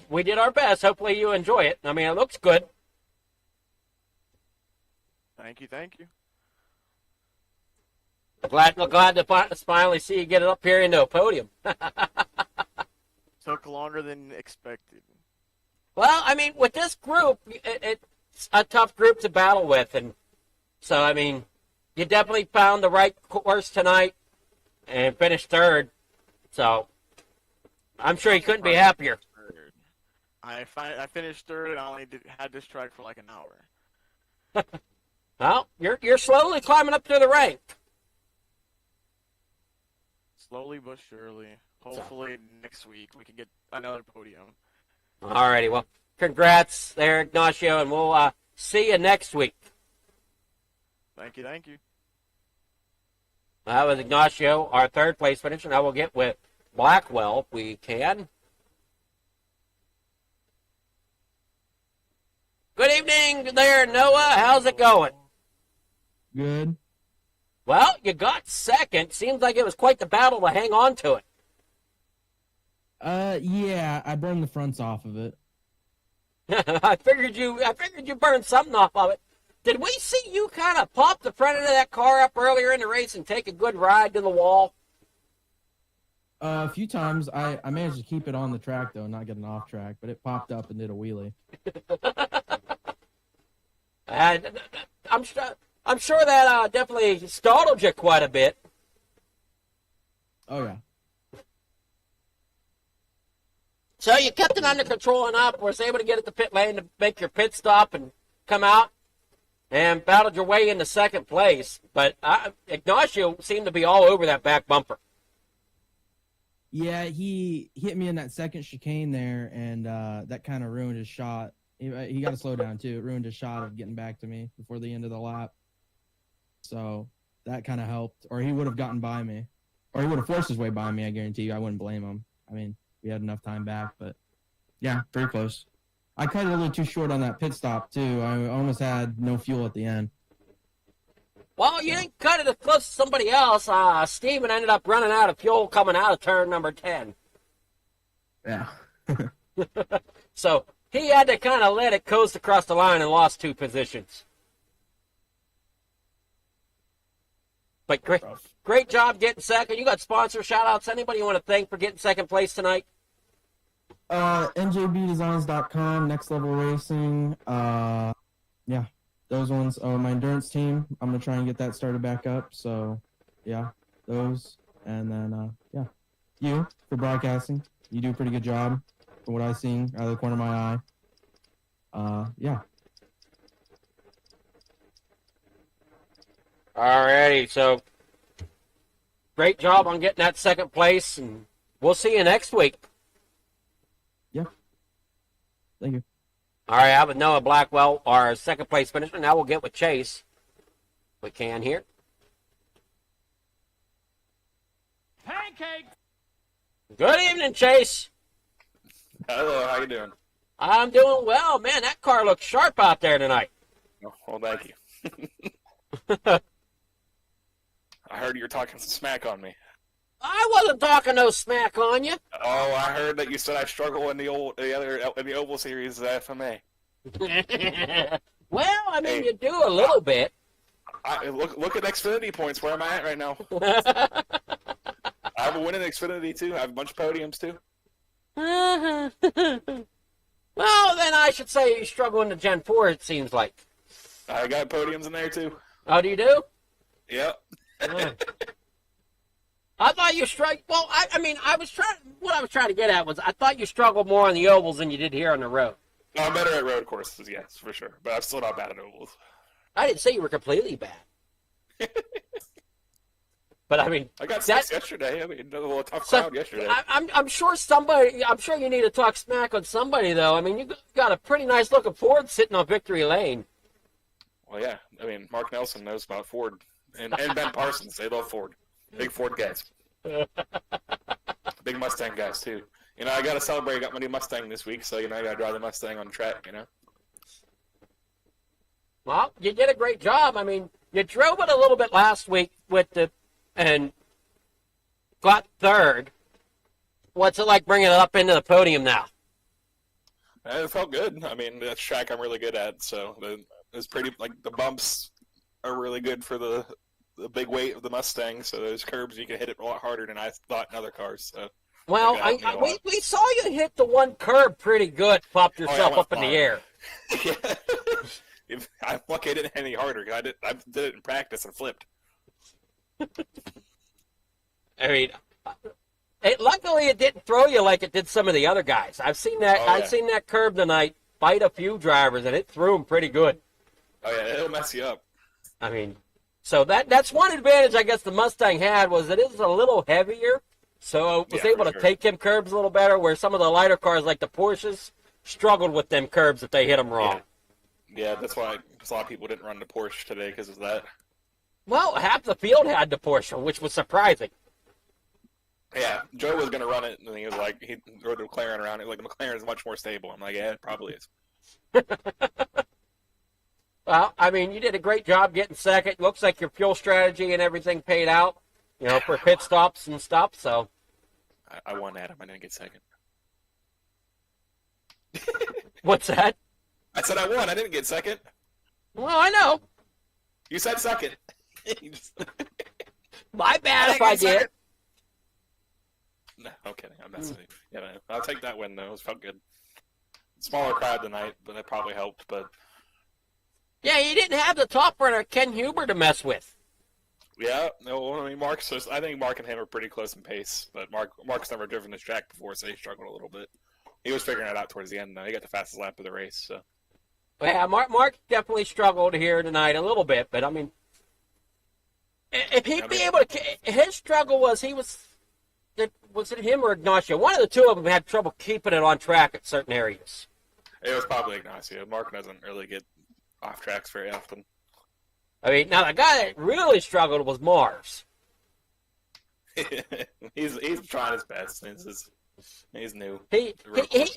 [SPEAKER 2] We did our best. Hopefully you enjoy it. It looks good.
[SPEAKER 3] Thank you.
[SPEAKER 2] Glad to finally see you get it up here into a podium.
[SPEAKER 3] Took longer than expected.
[SPEAKER 2] Well, with this group, it's a tough group to battle with. And so, you definitely found the right course tonight. and finished third. So I'm sure he couldn't be happier.
[SPEAKER 3] I finished third, and I only had this track for like an hour.
[SPEAKER 2] Well, you're slowly climbing up through the rank.
[SPEAKER 3] Slowly but surely. Hopefully next week we can get another podium.
[SPEAKER 2] Alrighty, well, congrats there, Ignacio, and we'll see you next week.
[SPEAKER 3] Thank you, thank you.
[SPEAKER 2] That was Ignacio, our third place finisher. Now we'll get with Blackwell if we can. Good evening there, Noah. How's it going?
[SPEAKER 4] Good.
[SPEAKER 2] Well, you got second. Seems like it was quite the battle to hang on to it.
[SPEAKER 4] Yeah, I burned the fronts off of it.
[SPEAKER 2] I figured you burned something off of it. Did we see you kind of pop the front end of that car up earlier in the race and take a good ride to the wall?
[SPEAKER 4] A few times. I managed to keep it on the track, though, not getting off track, but it popped up and did a wheelie.
[SPEAKER 2] I'm sure that definitely startled you quite a bit.
[SPEAKER 4] Oh, yeah.
[SPEAKER 2] So you kept it under control enough, was able to get at the pit lane to make your pit stop and come out and battled your way into second place. But Ignacio seemed to be all over that back bumper.
[SPEAKER 4] Yeah, he hit me in that second chicane there, and that kind of ruined his shot. He got to slow down, too. It ruined his shot of getting back to me before the end of the lap. So that kind of helped. Or he would have gotten by me. Or he would have forced his way by me, I guarantee you. I wouldn't blame him. I mean, we had enough time back, but yeah, very close. I cut it a little too short on that pit stop, too. I almost had no fuel at the end.
[SPEAKER 2] Well, you didn't cut it as close as somebody else. Steven ended up running out of fuel coming out of turn number 10.
[SPEAKER 4] Yeah.
[SPEAKER 2] So he had to kind of let it coast across the line and lost 2 positions. But great job getting second. You got sponsor shout-outs. Anybody you want to thank for getting second place tonight?
[SPEAKER 4] NJBdesigns.com, Next Level Racing. Yeah, those ones. My endurance team. I'm going to try and get that started back up. So, yeah, those. And then, yeah, you for broadcasting. You do a pretty good job from what I've seen out of the corner of my eye. Yeah.
[SPEAKER 2] Alrighty, so great job on getting that second place, and we'll see you next week.
[SPEAKER 4] Yeah. Thank you.
[SPEAKER 2] All right, I have Noah Blackwell, our second place finisher. Now we'll get with Chase. We can here.
[SPEAKER 1] Pancake!
[SPEAKER 2] Good evening, Chase.
[SPEAKER 5] Hello, how you doing?
[SPEAKER 2] I'm doing well. Man, that car looks sharp out there tonight.
[SPEAKER 5] Oh, well, thank you. I heard you were talking some smack on me.
[SPEAKER 2] I wasn't talking no smack on you.
[SPEAKER 5] Oh, I heard that you said I struggle in the Oval Series FMA.
[SPEAKER 2] Well, I mean,
[SPEAKER 5] Hey.
[SPEAKER 2] you do a little bit.
[SPEAKER 5] Look at Xfinity points where I'm at right now. I have a win in Xfinity too. I have a bunch of podiums too.
[SPEAKER 2] Well, then I should say you struggle in the Gen 4, it seems like.
[SPEAKER 5] I got podiums in there too.
[SPEAKER 2] Oh, do you do?
[SPEAKER 5] Yep.
[SPEAKER 2] I thought you struggled. Well, I mean, what I was trying to get at was I thought you struggled more on the ovals than you did here on the road.
[SPEAKER 5] No, I'm better at road courses, yes, for sure. But I'm still not bad at ovals.
[SPEAKER 2] I didn't say you were completely bad. But I mean,
[SPEAKER 5] I got 6 yesterday. I mean, a little tough crowd yesterday.
[SPEAKER 2] I'm sure somebody. I'm sure you need to talk smack on somebody, though. I mean, you got a pretty nice looking Ford sitting on victory lane.
[SPEAKER 5] Well, yeah. I mean, Mark Nelson knows about Ford, and Ben Parsons. They love Ford. Big Ford guys. Big Mustang guys too. You know, I got to celebrate. I got my new Mustang this week, so I got to drive the Mustang on the track.
[SPEAKER 2] Well, you did a great job. I mean, you drove it a little bit last week and got third. What's it like bringing it up into the podium now?
[SPEAKER 5] It felt good. I mean, that's a track I'm really good at, so it's pretty. Like the bumps are really good for the big weight of the Mustang. So those curbs you can hit it a lot harder than I thought in other cars. So.
[SPEAKER 2] Well, we saw you hit the one curb pretty good, popped yourself up in the air.
[SPEAKER 5] Yeah. I'm lucky I didn't hit any harder. I did it in practice and flipped.
[SPEAKER 2] I mean, luckily it didn't throw you like it did some of the other guys. I've seen that.
[SPEAKER 5] Oh, yeah.
[SPEAKER 2] I've seen that curb tonight bite a few drivers, and it threw them pretty good.
[SPEAKER 5] Oh yeah, it'll mess you up.
[SPEAKER 2] I mean, so that's one advantage I guess the Mustang had was it is a little heavier, so it was able to take them curbs a little better. Where some of the lighter cars like the Porsches struggled with them curbs if they hit them wrong.
[SPEAKER 5] Yeah, that's why a lot of people didn't run the Porsche today because of that.
[SPEAKER 2] Well, half the field had the Porsche, which was surprising.
[SPEAKER 5] Yeah, Joe was going to run it, and he was like, he rode the McLaren around. He was like, the McLaren is much more stable. I'm like, yeah, it probably is.
[SPEAKER 2] Well, I mean, you did a great job getting second. Looks like your fuel strategy and everything paid out, for pit stops and stuff. So
[SPEAKER 5] I won, Adam. I didn't get second.
[SPEAKER 2] What's that?
[SPEAKER 5] I said I won. I didn't get second.
[SPEAKER 2] Well, I know.
[SPEAKER 5] You said second.
[SPEAKER 2] My bad if I did.
[SPEAKER 5] No, I'm kidding. I'm messing with you. Yeah, man. I'll take that win, though. It felt good. Smaller crowd tonight, but that probably helped. But
[SPEAKER 2] yeah, you didn't have the top runner, Ken Huber, to mess with.
[SPEAKER 5] yeah, no, I mean, I think Mark and him are pretty close in pace, but Mark's never driven this track before, so he struggled a little bit. He was figuring it out towards the end, though. He got the fastest lap of the race, so.
[SPEAKER 2] Yeah, Mark definitely struggled here tonight a little bit, but I mean, if he'd be able to, his struggle was was it him or Ignacio? One of the two of them had trouble keeping it on track at certain areas.
[SPEAKER 5] It was probably Ignacio. Mark doesn't really get off tracks very often.
[SPEAKER 2] I mean, now the guy that really struggled was Mars.
[SPEAKER 5] he's trying his best. He's new.
[SPEAKER 2] He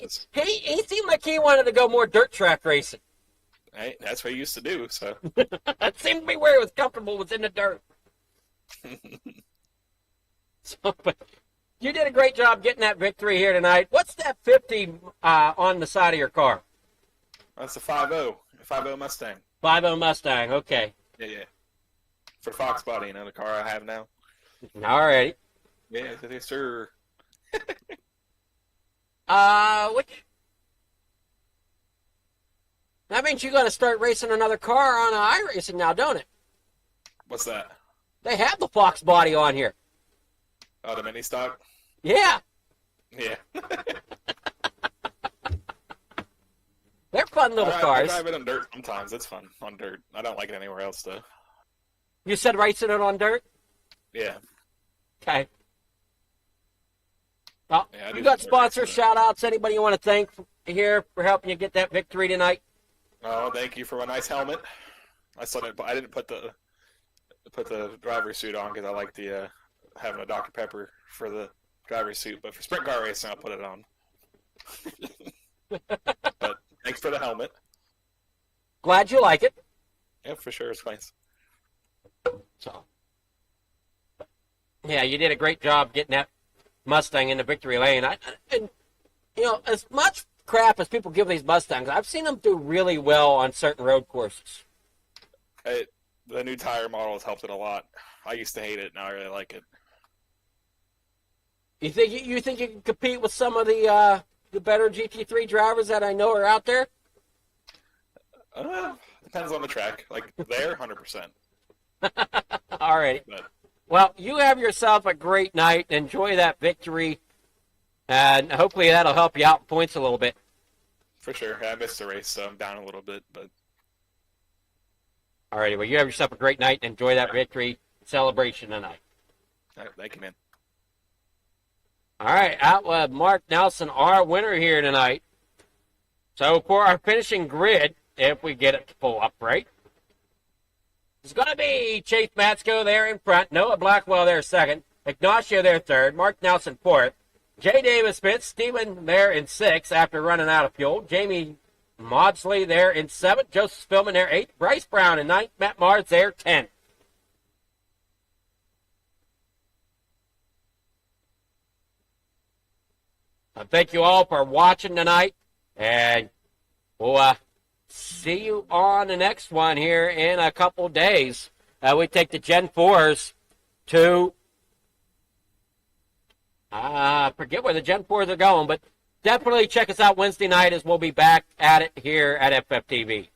[SPEAKER 2] seemed like he wanted to go more dirt track racing.
[SPEAKER 5] Hey, that's what he used to do. So
[SPEAKER 2] that seemed to be where he was comfortable, was in the dirt. So, but you did a great job getting that victory here tonight. What's that 50 on the side of your car?
[SPEAKER 5] That's a 5.0 Mustang.
[SPEAKER 2] 5.0 Mustang, okay.
[SPEAKER 5] Yeah. For the Fox body, the car I have now.
[SPEAKER 2] All right.
[SPEAKER 5] Yeah, yes, sir.
[SPEAKER 2] Which? That means you got to start racing another car on iRacing now, don't it?
[SPEAKER 5] What's that?
[SPEAKER 2] They have the Fox body on here.
[SPEAKER 5] Oh, the mini stock?
[SPEAKER 2] Yeah.
[SPEAKER 5] Yeah.
[SPEAKER 2] They're fun little cars.
[SPEAKER 5] I drive it on dirt sometimes. It's fun on dirt. I don't like it anywhere else, though.
[SPEAKER 2] You said racing it on dirt?
[SPEAKER 5] Yeah.
[SPEAKER 2] Okay. Well,
[SPEAKER 5] Yeah,
[SPEAKER 2] you got sponsor shout-outs. Anybody you want to thank here for helping you get that victory tonight?
[SPEAKER 5] Oh, thank you for my nice helmet. I didn't put the driver's suit on because I like the having a Dr. Pepper for the driver's suit, but for sprint car racing, I'll put it on. But thanks for the helmet.
[SPEAKER 2] Glad you like it.
[SPEAKER 5] Yeah, for sure. It's nice.
[SPEAKER 2] So, yeah, you did a great job getting that Mustang in the victory lane. And as much crap as people give these Mustangs, I've seen them do really well on certain road courses.
[SPEAKER 5] The new tire model has helped it a lot. I used to hate it. Now I really like it.
[SPEAKER 2] You think you can compete with some of the better GT3 drivers that I know are out there?
[SPEAKER 5] Depends on the track. Like there, 100%.
[SPEAKER 2] All right.
[SPEAKER 5] But
[SPEAKER 2] well, you have yourself a great night. Enjoy that victory, and hopefully that'll help you out in points a little bit.
[SPEAKER 5] for sure, I missed the race, so I'm down a little bit. But
[SPEAKER 2] all righty. Well, you have yourself a great night. Enjoy that victory celebration tonight.
[SPEAKER 5] all right, thank you, man.
[SPEAKER 2] All right, out Mark Nelson, our winner here tonight. So for our finishing grid, if we get it to pull up right, it's going to be Chase Matsko there in front, Noah Blackwell there second, Ignacio there third, Mark Nelson fourth, Jay Davis fifth, Steven there in sixth after running out of fuel, Jamie Maudsley there in seventh, Joseph Spillman there eighth, Bryce Brown in ninth, Matt Mars there 10th. Thank you all for watching tonight, and we'll see you on the next one here in a couple days. We take the Gen 4s to, I forget where the Gen 4s are going, but definitely check us out Wednesday night as we'll be back at it here at FFTv.